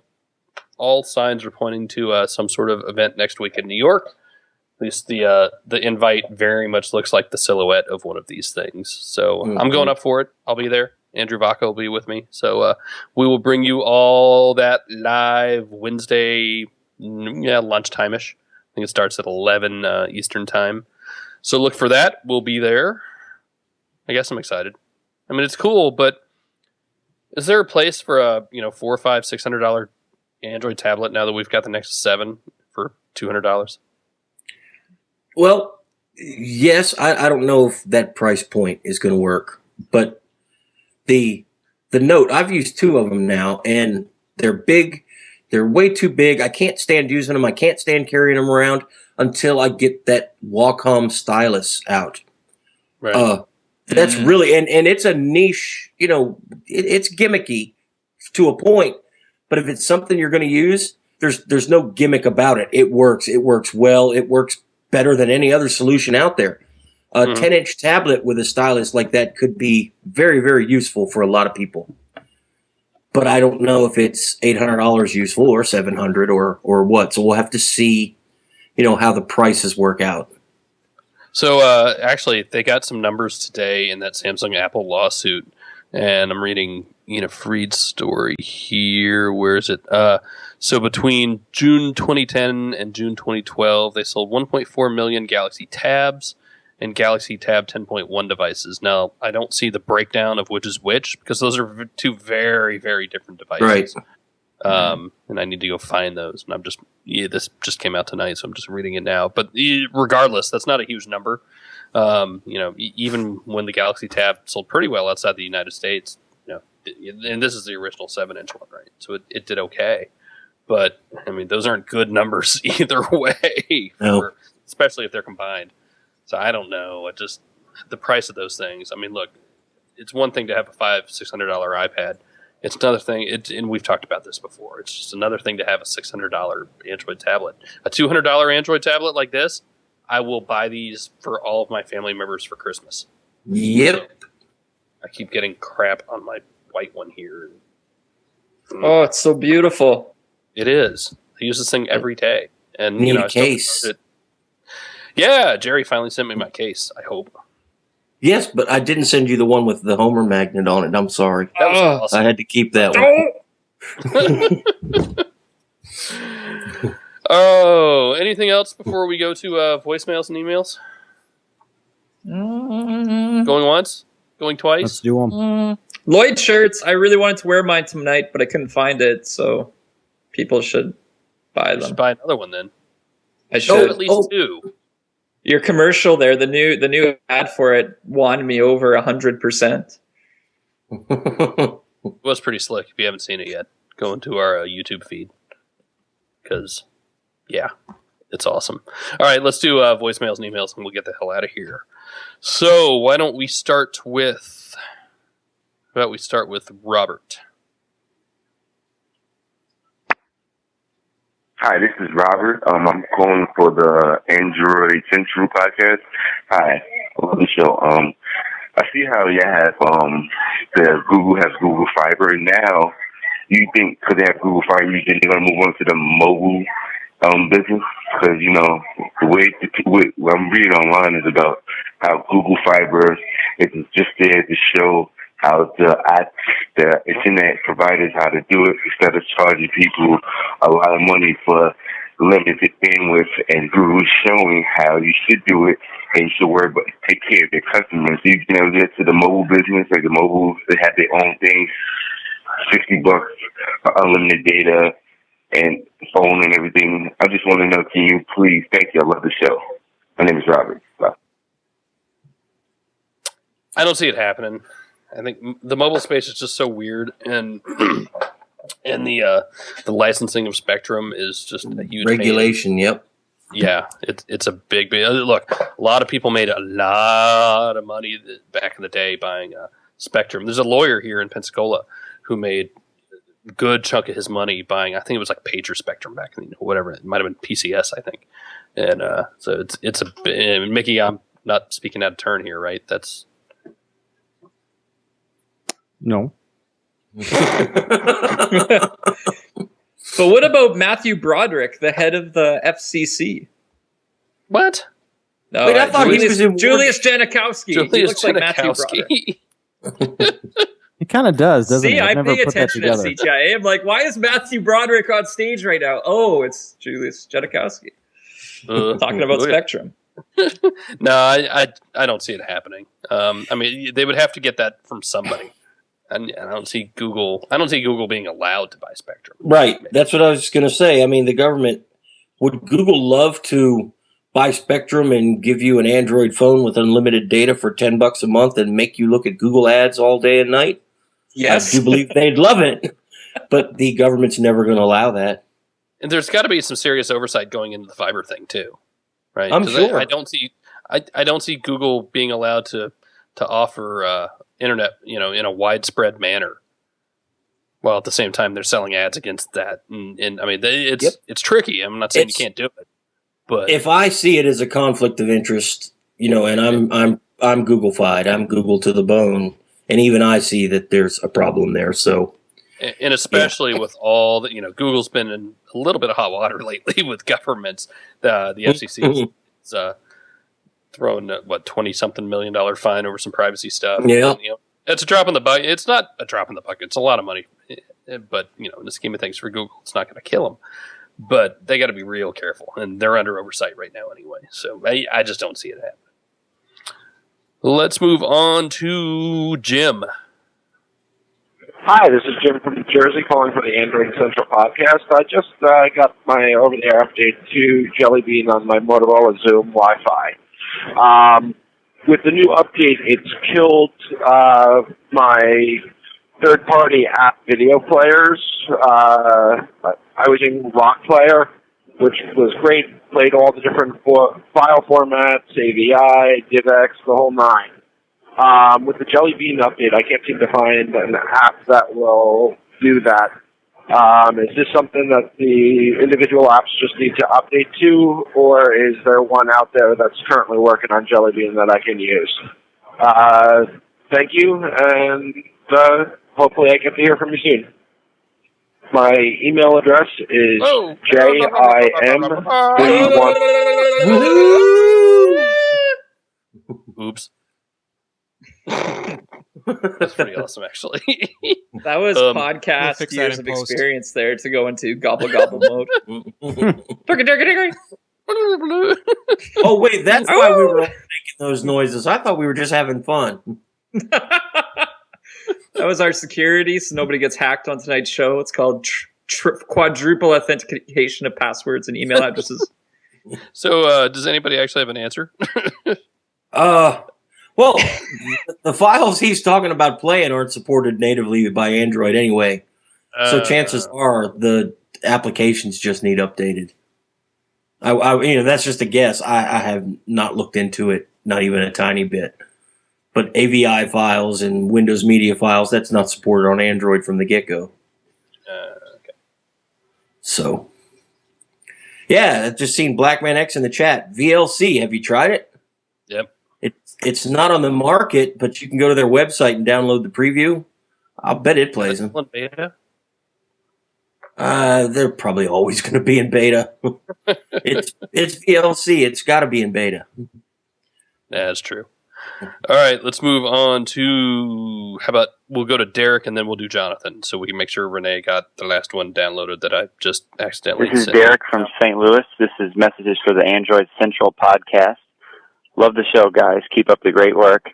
Speaker 1: signs are pointing to some sort of event next week in New York. At least the invite very much looks like the silhouette of one of these things. So I'm going up for it. I'll be there. Andrew Vaca will be with me. So we will bring you all that live Wednesday, lunchtime-ish. I think it starts at 11 Eastern time. So look for that. We'll be there. I guess I'm excited. I mean, it's cool, but is there a place for a $400, $500, $600 Android tablet now that we've got the Nexus 7 for $200?
Speaker 4: Well, yes, I don't know if that price point is going to work, but the Note, I've used 2 of them now, and they're big. They're way too big. I can't stand using them. I can't stand carrying them around until I get that Wacom stylus out.
Speaker 1: Right.
Speaker 4: That's really, and it's a niche, it's gimmicky to a point, but if it's something you're going to use, there's no gimmick about it. It works. It works well. It works better than any other solution out there. A 10-inch tablet with a stylus like that could be very, very useful for a lot of people. But I don't know if it's $800 useful or $700 or what. So we'll have to see, how the prices work out.
Speaker 1: So actually, they got some numbers today in that Samsung Apple lawsuit, and I'm reading Freed's story here. Where is it? So between June 2010 and June 2012, they sold 1.4 million Galaxy Tabs and Galaxy Tab 10.1 devices. Now, I don't see the breakdown of which is which, because those are 2 very, very different devices. Right. And I need to go find those. And this just came out tonight, so I'm just reading it now. But regardless, that's not a huge number. Even when the Galaxy Tab sold pretty well outside the United States, and this is the original 7-inch one, right? So it did okay. But, I mean, those aren't good numbers either way, especially if they're combined. So I don't know. The price of those things. I mean, look, it's one thing to have a $500-$600 iPad. It's another thing, and we've talked about this before. It's just another thing to have a $600 Android tablet. A $200 Android tablet like this, I will buy these for all of my family members for Christmas.
Speaker 4: Yep.
Speaker 1: I keep getting crap on my white one here.
Speaker 2: Oh, it's so beautiful.
Speaker 1: It is. I use this thing every day. And
Speaker 4: need a case.
Speaker 1: Yeah, Jerry finally sent me my case, I hope.
Speaker 4: Yes, but I didn't send you the one with the Homer magnet on it. I'm sorry.
Speaker 1: That was awesome.
Speaker 4: I had to keep that
Speaker 1: one. Oh, anything else before we go to voicemails and emails? Going once? Going twice?
Speaker 3: Let's do them.
Speaker 2: Lloyd shirts. I really wanted to wear mine tonight, but I couldn't find it, so people should buy
Speaker 1: You
Speaker 2: them.
Speaker 1: should buy another one then.
Speaker 2: I
Speaker 1: Show
Speaker 2: should.
Speaker 1: at least two.
Speaker 2: Your commercial there, the new ad for it won me over 100%.
Speaker 1: It was pretty slick. If you haven't seen it yet, go into our YouTube feed because, yeah, it's awesome. All right, let's do voicemails and emails, and we'll get the hell out of here. So why don't we start with? How about we start with Robert?
Speaker 6: Hi, this is Robert. I'm calling for the Android Central podcast. Hi, I love the show. I see how you have the Google has Google Fiber now. You think because they have Google Fiber, you think they're gonna move on to the mobile business? Because the way what I'm reading online is about how Google Fiber is just there to show how the internet providers how to do it instead of charging people a lot of money for limited bandwidth, and Google's showing how you should do it and you should worry about take care of their customers. You can never get to the mobile business, like the mobile, they have their own things, $60 for unlimited data and phone and everything. I just want to know, can you please, thank you, I love the show. My name is Robert. Bye.
Speaker 1: I don't see it happening. I think the mobile space is just so weird, and the licensing of Spectrum is just a huge
Speaker 4: Regulation,
Speaker 1: pain.
Speaker 4: yep.
Speaker 1: Yeah, it's a big look. A lot of people made a lot of money back in the day buying Spectrum. There's a lawyer here in Pensacola who made a good chunk of his money buying. I think it was like Pager Spectrum back in whatever. It might have been PCS, I think. And so it's a Mickey. I'm not speaking out of turn here, right? That's
Speaker 3: No.
Speaker 2: But what about Matthew Broderick, the head of the FCC?
Speaker 1: what?
Speaker 2: No,
Speaker 4: Wait, I thought he was in
Speaker 2: Julius Janikowski. He
Speaker 1: Julius
Speaker 2: looks like Matthew Broderick.
Speaker 1: Janikowski.
Speaker 3: He kind of does, doesn't
Speaker 2: See,
Speaker 3: he? I've
Speaker 2: I
Speaker 3: never
Speaker 2: pay
Speaker 3: put that
Speaker 2: attention to
Speaker 3: together.
Speaker 2: CTIA. I'm like, why is Matthew Broderick on stage right now? Oh, it's Julius Janikowski talking about Spectrum.
Speaker 1: No, I don't see it happening. I mean, they would have to get that from somebody, and I don't see Google. I don't see Google being allowed to buy Spectrum.
Speaker 4: Right. That's what I was going to say. I mean, the government, would Google love to buy Spectrum and give you an Android phone with unlimited data for $10 a month and make you look at Google ads all day and night?
Speaker 2: Yes.
Speaker 4: I do believe they'd love it, but the government's never going to allow that.
Speaker 1: And there's got to be some serious oversight going into the fiber thing too, right?
Speaker 4: I'm
Speaker 1: 'Cause
Speaker 4: sure.
Speaker 1: I don't see. I don't see Google being allowed to offer internet, in a widespread manner. While at the same time they're selling ads against that, and I mean, it's tricky. I'm not saying you can't do it, but
Speaker 4: If I see it as a conflict of interest, and I'm Google-fied, I'm Google to the bone, and even I see that there's a problem there. So,
Speaker 1: and especially with all that, Google's been in a little bit of hot water lately with governments. The FCC is throwing $20-something million fine over some privacy stuff.
Speaker 4: Yeah.
Speaker 1: And, it's a drop in the bucket. It's not a drop in the bucket. It's a lot of money, but in the scheme of things for Google, it's not going to kill them. But they got to be real careful, and they're under oversight right now anyway. So I just don't see it happening. Let's move on to Jim.
Speaker 7: Hi, this is Jim from New Jersey calling for the Android Central podcast. I just got my over-the-air update to Jelly Bean on my Motorola Zoom Wi-Fi. With the new update, it's killed my third-party app video players. I was in Rock Player, which was great. Played all the different file formats, AVI, DivX, the whole nine. With the Jelly Bean update, I can't seem to find an app that will do that. Is this something that the individual apps just need to update to, or is there one out there that's currently working on Jelly Bean that I can use? Thank you, and hopefully I get to hear from you soon. My email address is JIM31.
Speaker 1: Oops. That's pretty awesome, actually.
Speaker 2: That was
Speaker 5: We'll
Speaker 2: podcast
Speaker 5: fix that
Speaker 2: years
Speaker 5: in
Speaker 2: of
Speaker 5: post.
Speaker 2: experience there to go into gobble gobble mode. Turkey, turkey, turkey.
Speaker 4: oh, wait, that's why we were all making those noises. I thought we were just having fun.
Speaker 2: That was our security, so nobody gets hacked on tonight's show. It's called quadruple authentication of passwords and email addresses.
Speaker 1: So, does anybody actually have an answer?
Speaker 4: Well, the files he's talking about playing aren't supported natively by Android anyway. So chances are the applications just need updated. That's just a guess. I have not looked into it, not even a tiny bit. But AVI files and Windows Media files, that's not supported on Android from the get-go.
Speaker 1: Okay.
Speaker 4: So, yeah, I've just seen Blackman X in the chat. VLC, have you tried it?
Speaker 1: Yep.
Speaker 4: It's not on the market, but you can go to their website and download the preview. I'll bet it plays them.
Speaker 1: Beta?
Speaker 4: They're probably always going to be in beta. It's VLC. It's got to be in beta.
Speaker 1: That's true. All right, let's move on to, how about we'll go to Derek and then we'll do Jonathan so we can make sure Renee got the last one downloaded that I just accidentally
Speaker 8: This is
Speaker 1: sent.
Speaker 8: Derek from St. Louis. This is Messages for the Android Central podcast. Love the show, guys. Keep up the great work.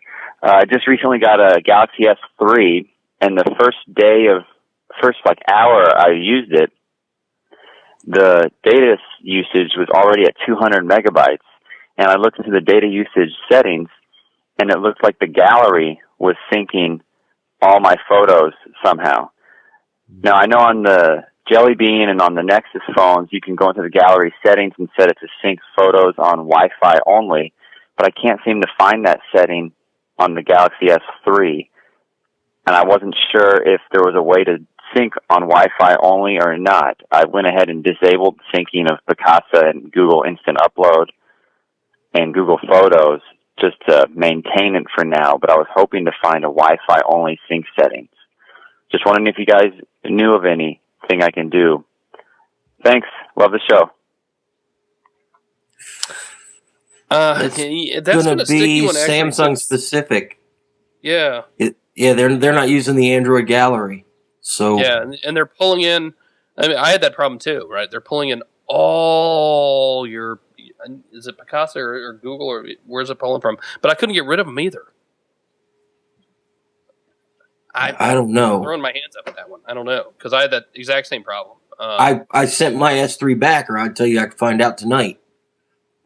Speaker 8: I just recently got a Galaxy S3, and the first hour I used it, the data usage was already at 200 megabytes. And I looked into the data usage settings, and it looked like the gallery was syncing all my photos somehow. Now, I know on the Jelly Bean and on the Nexus phones, you can go into the gallery settings and set it to sync photos on Wi-Fi only, but I can't seem to find that setting on the Galaxy S3. And I wasn't sure if there was a way to sync on Wi-Fi only or not. I went ahead and disabled syncing of Picasa and Google Instant Upload and Google Photos just to maintain it for now, but I was hoping to find a Wi-Fi only sync settings. Just wondering if you guys knew of anything I can do. Thanks. Love the show.
Speaker 1: That's
Speaker 4: going to be Samsung specific.
Speaker 1: Yeah.
Speaker 4: They're not using the Android gallery. So
Speaker 1: yeah, and they're pulling in. I mean, I had that problem too, right? They're pulling in all your. Is it Picasa or Google or where's it pulling from? But I couldn't get rid of them either.
Speaker 4: I don't know.
Speaker 1: I'm throwing my hands up at that one. I don't know because I had that exact same problem.
Speaker 4: I sent my S3 back, or I'd tell you I could find out tonight.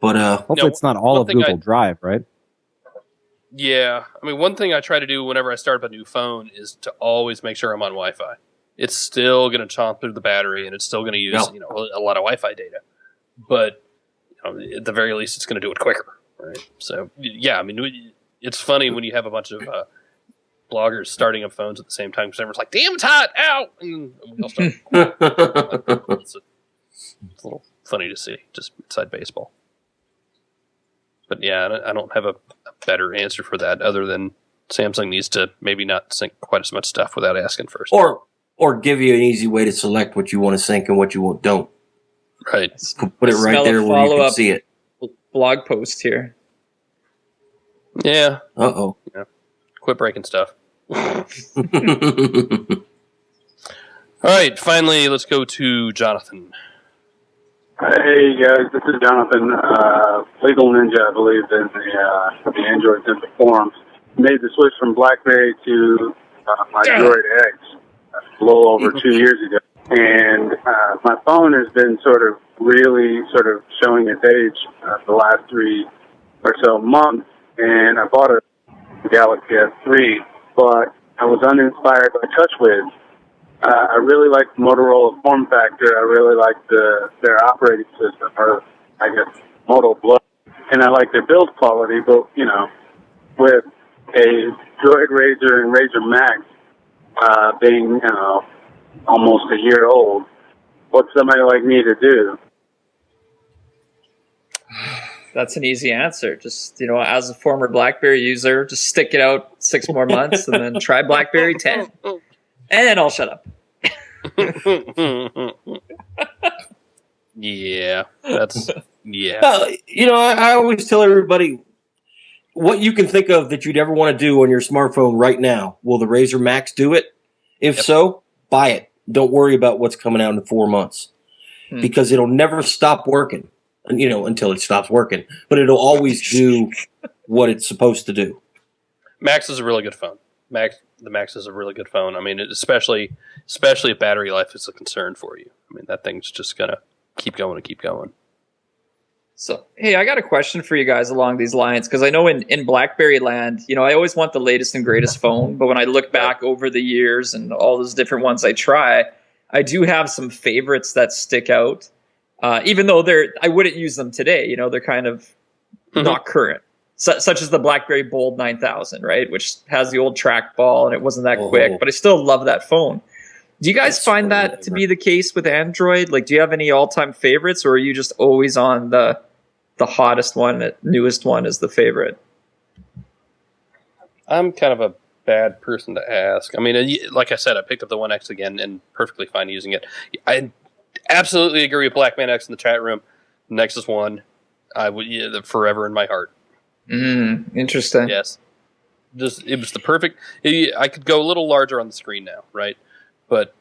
Speaker 4: But
Speaker 3: hopefully it's not all of Google Drive, right?
Speaker 1: Yeah, I mean, one thing I try to do whenever I start up a new phone is to always make sure I'm on Wi-Fi. It's still going to chomp through the battery, and it's still going to use a lot of Wi-Fi data. But at the very least, it's going to do it quicker, right? So yeah, I mean, it's funny when you have a bunch of bloggers starting up phones at the same time because everyone's like, "Damn, it's hot! Ow!" And we all start. It's a little funny to see, just inside baseball. But yeah, I don't have a better answer for that other than Samsung needs to maybe not sync quite as much stuff without asking first.
Speaker 4: Or give you an easy way to select what you want to sync and what you don't.
Speaker 1: Right.
Speaker 4: Put it right there where you can see it.
Speaker 2: Blog post here.
Speaker 1: Yeah.
Speaker 4: Uh-oh.
Speaker 1: Yeah. Quit breaking stuff. All right, finally, let's go to Jonathan.
Speaker 9: Hey guys, this is Jonathan, Legal Ninja, I believe, in the Android Central forums. Made the switch from BlackBerry to my Droid X a little over 2 years ago, and my phone has been really showing its age the last 3 or so months. And I bought a Galaxy S3, but I was uninspired by TouchWiz. I really like Motorola form factor. I really like their operating system, or I guess Moto Blow, and I like their build quality. But with a Droid Razr and Razr Max being almost a year old, what's somebody like me to do?
Speaker 2: That's an easy answer. Just as a former BlackBerry user, just stick it out 6 more months and then try BlackBerry 10. And then I'll shut up.
Speaker 1: Yeah, that's
Speaker 4: I always tell everybody what you can think of that you'd ever want to do on your smartphone right now. Will the Razr Max do it? If so, buy it. Don't worry about what's coming out in 4 months because it'll never stop working, until it stops working. But it'll always do what it's supposed to do.
Speaker 1: Max is a really good phone. The Max is a really good phone. I mean, especially if battery life is a concern for you. I mean, that thing's just gonna keep going and keep going.
Speaker 2: So, hey, I got a question for you guys along these lines, because I know in BlackBerry land, I always want the latest and greatest phone. But when I look back over the years and all those different ones I try, I do have some favorites that stick out. Even though I wouldn't use them today. They're kind of not current. Such as the BlackBerry Bold 9000, right? Which has the old trackball and it wasn't that quick, but I still love that phone. Do you guys find that to be the case with Android? Like, do you have any all-time favorites, or are you just always on the hottest one, the newest one is the favorite?
Speaker 1: I'm kind of a bad person to ask. I mean, like I said, I picked up the One X again and perfectly fine using it. I absolutely agree with Blackman X in the chat room. Nexus One, I would forever in my heart.
Speaker 2: Interesting.
Speaker 1: Yes, it was the perfect. I could go a little larger on the screen now, right? But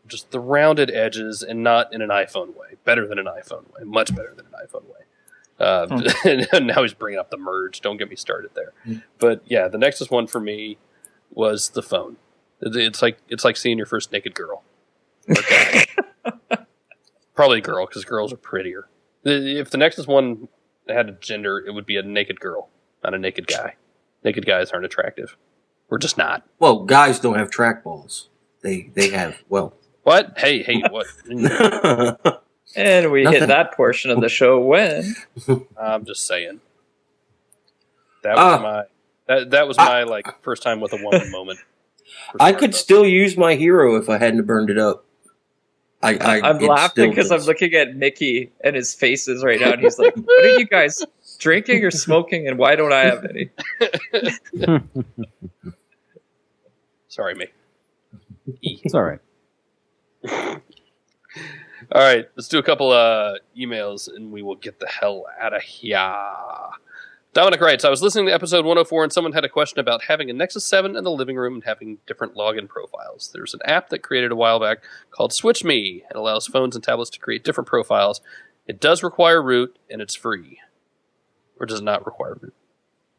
Speaker 1: just the rounded edges, and not in an iPhone way. Better than an iPhone way. Much better than an iPhone way. And now he's bringing up the merge. Don't get me started there. But yeah, the Nexus One for me was the phone. It's like seeing your first naked girl. Probably a girl, because girls are prettier. If the Nexus One had a gender, it would be a naked girl, not a naked guy. Naked guys aren't attractive. We're just not.
Speaker 4: Well, guys don't have trackballs. They have, well.
Speaker 1: What? Hey, what?
Speaker 2: And we hit that portion of the show when?
Speaker 1: I'm just saying. That was my like first time with a woman moment.
Speaker 4: I could still use my Hero if I hadn't burned it up.
Speaker 2: I'm laughing because I'm looking at Mickey and his faces right now, and he's like, "What are you guys drinking or smoking, and why don't I have any?"
Speaker 1: Sorry, Mickey.
Speaker 3: It's all right.
Speaker 1: All right, let's do a couple emails, and we will get the hell out of here. Dominic writes, I was listening to episode 104, and someone had a question about having a Nexus 7 in the living room and having different login profiles. There's an app that created a while back called Switch Me. It allows phones and tablets to create different profiles. It does require root, and it's free. Or does it not require root?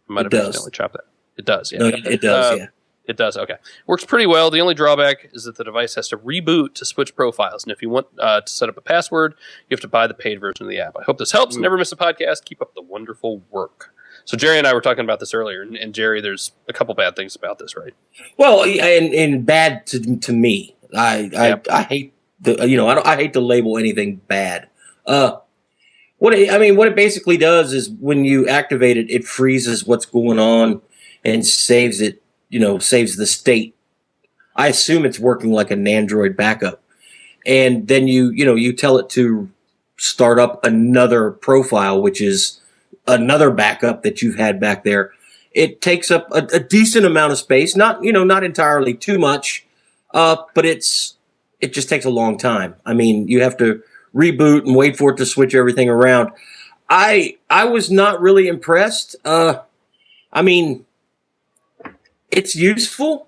Speaker 1: I might have accidentally chopped that. It does, yeah.
Speaker 4: No, it does, yeah.
Speaker 1: It does, okay. Works pretty well. The only drawback is that the device has to reboot to switch profiles. And if you want to set up a password, you have to buy the paid version of the app. I hope this helps. Never miss a podcast. Keep up the wonderful work. So Jerry and I were talking about this earlier. And Jerry, there's a couple bad things about this, right?
Speaker 4: Well, and bad to me. I hate I hate to label anything bad. What it basically does is when you activate it, it freezes what's going on and saves it. Saves the state. I assume it's working like an Android backup. And then you tell it to start up another profile, which is another backup that you've had back there. It takes up a decent amount of space, not entirely too much, but it just takes a long time. I mean, you have to reboot and wait for it to switch everything around. I was not really impressed. It's useful,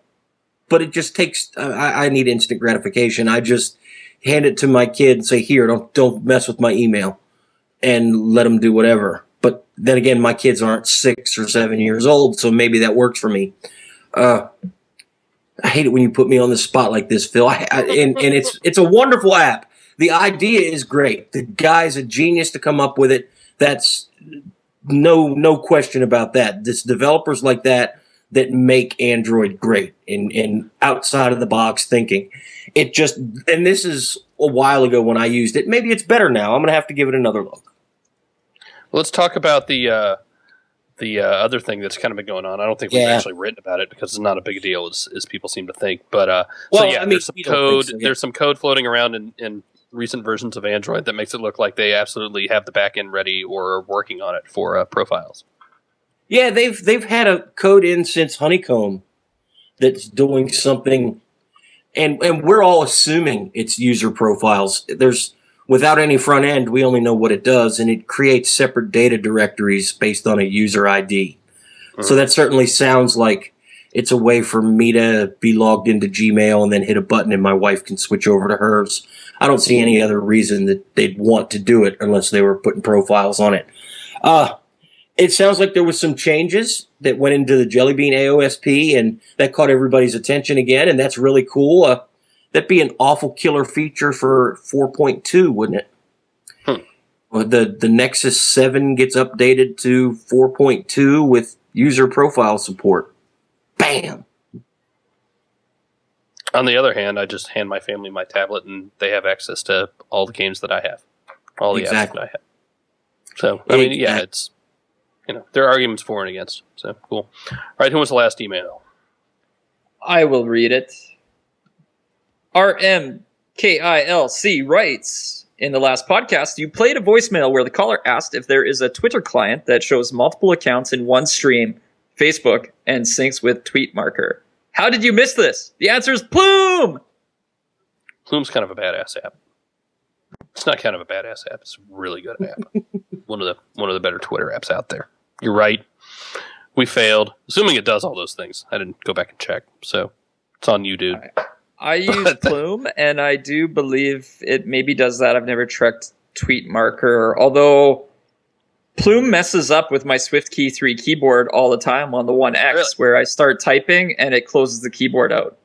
Speaker 4: but it just takes. I need instant gratification. I just hand it to my kid and say, "Here, don't mess with my email," and let them do whatever. But then again, my kids aren't 6 or 7 years old, so maybe that works for me. I hate it when you put me on the spot like this, Phil. And it's a wonderful app. The idea is great. The guy's a genius to come up with it. That's no question about that. It's developers like that make Android great in outside of the box thinking. And this is a while ago when I used it. Maybe it's better now. I'm going to have to give it another look.
Speaker 1: Well, let's talk about the other thing that's kind of been going on. I don't think we've actually written about it because it's not a big deal as people seem to think. But there's some code. So, yeah. There's some code floating around in recent versions of Android that makes it look like they absolutely have the back end ready or are working on it for profiles.
Speaker 4: Yeah, they've had a code in since Honeycomb that's doing something, and we're all assuming it's user profiles. Without any front end, we only know what it does, and it creates separate data directories based on a user ID. Mm-hmm. So that certainly sounds like it's a way for me to be logged into Gmail and then hit a button and my wife can switch over to hers. I don't see any other reason that they'd want to do it unless they were putting profiles on it. It sounds like there was some changes that went into the Jelly Bean AOSP, and that caught everybody's attention again, and that's really cool. That'd be an awful killer feature for 4.2, wouldn't it? Well, the Nexus 7 gets updated to 4.2 with user profile support. Bam!
Speaker 1: On the other hand, I just hand my family my tablet, and they have access to all the games that I have, all the apps that I have. So, I mean, yeah, it's, there are arguments for and against. So, cool. All right, who wants the last email?
Speaker 2: I will read it. RMKILC writes, in the last podcast, you played a voicemail where the caller asked if there is a Twitter client that shows multiple accounts in one stream, Facebook, and syncs with Tweet Marker. How did you miss this? The answer is Plume!
Speaker 1: Plume's kind of a badass app. It's not kind of a badass app. It's a really good app. one of the better Twitter apps out there. You're right. We failed. Assuming it does all those things. I didn't go back and check. So it's on you, dude.
Speaker 2: I use Plume, and I do believe it maybe does that. I've never checked Tweet Marker, although Plume messes up with my SwiftKey 3 keyboard all the time on the One X, where I start typing and it closes the keyboard out.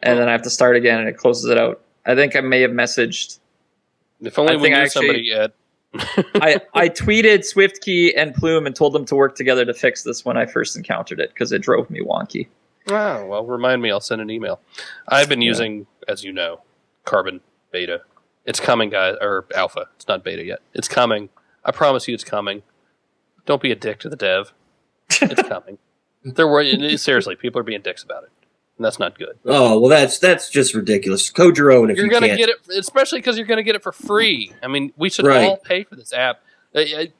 Speaker 2: And then I have to start again and it closes it out. I think I may have messaged.
Speaker 1: If only we knew somebody yet.
Speaker 2: I tweeted SwiftKey and Plume and told them to work together to fix this when I first encountered it because it drove me wonky.
Speaker 1: Wow, well, remind me. I'll send an email. I've been using, as you know, Carbon Beta. It's coming, guys, or Alpha. It's not Beta yet. It's coming. I promise you it's coming. Don't be a dick to the dev. It's coming. Seriously, people are being dicks about it. And that's not good.
Speaker 4: Oh, well, that's just ridiculous. Code your own if
Speaker 1: you're
Speaker 4: you
Speaker 1: gonna
Speaker 4: can't.
Speaker 1: get it, especially because you're going to get it for free. I mean, we should all pay for this app. I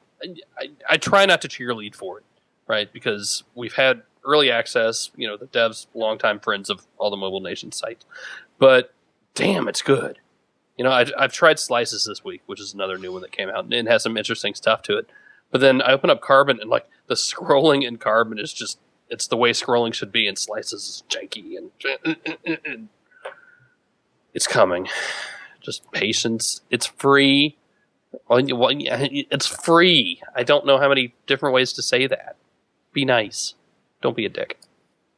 Speaker 1: try not to cheerlead for it, right? Because we've had early access, the devs, longtime friends of all the Mobile Nation sites. But, damn, it's good. I've tried Slices this week, which is another new one that came out, and it has some interesting stuff to it. But then I open up Carbon, and, the scrolling in Carbon is just, it's the way scrolling should be, and Slices is janky, and it's coming. Just patience. It's free. It's free. I don't know how many different ways to say that. Be nice. Don't be a dick.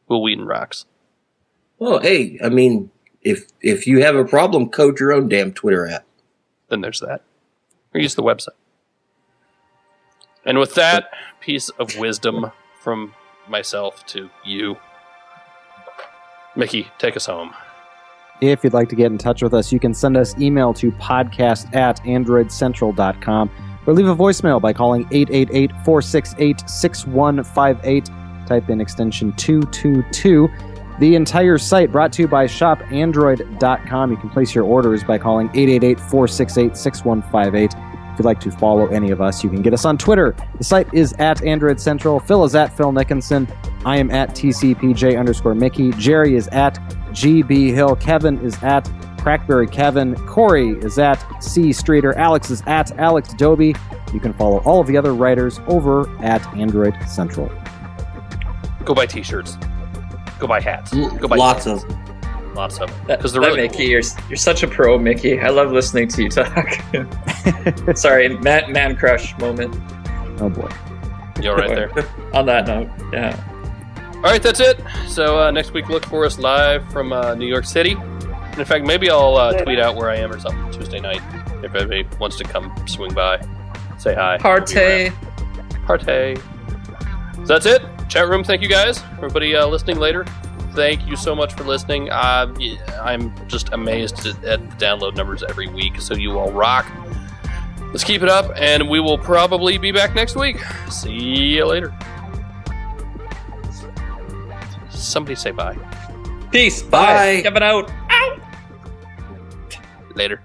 Speaker 1: Will Wheaton rocks.
Speaker 4: Well, hey, I mean, if you have a problem, code your own damn Twitter app.
Speaker 1: Then there's that. Or use the website. And with that piece of wisdom from myself to you, Mickey, take us home.
Speaker 3: If you'd like to get in touch with us, you can send us email to podcast@androidcentral.com or leave a voicemail by calling 888-468-6158. Type in extension 222. The entire site brought to you by shopandroid.com. You can place your orders by calling 888-468-6158. If you'd like to follow any of us, you can get us on Twitter. The site is @AndroidCentral. Phil is @Phil Nickinson. I am @TCPJ_Mickey. Jerry is @GB Hill. Kevin is @Crackberry Kevin. Corey is @C Streeter. Alex is @Alex Doby. You can follow all of the other writers over @Android Central.
Speaker 1: Go buy t-shirts. Go buy hats. Go buy
Speaker 4: lots
Speaker 1: hats.
Speaker 4: of them.
Speaker 1: Lots of them.
Speaker 2: Because they're really Mickey, cool. You're such a pro, Mickey. I love listening to you talk. Sorry, man crush moment.
Speaker 3: Oh boy.
Speaker 1: You're right there.
Speaker 2: On that note, yeah.
Speaker 1: All right, that's it. So next week, look for us live from New York City. And in fact, maybe I'll tweet out where I am or something Tuesday night if anybody wants to come swing by, say hi.
Speaker 2: Partay.
Speaker 1: So that's it. Chat room, thank you guys. Everybody listening later, thank you so much for listening. I'm just amazed at the download numbers every week, so you all rock. Let's keep it up, and we will probably be back next week. See you later. Somebody say bye.
Speaker 2: Peace. Bye. Kevin out.
Speaker 1: Later.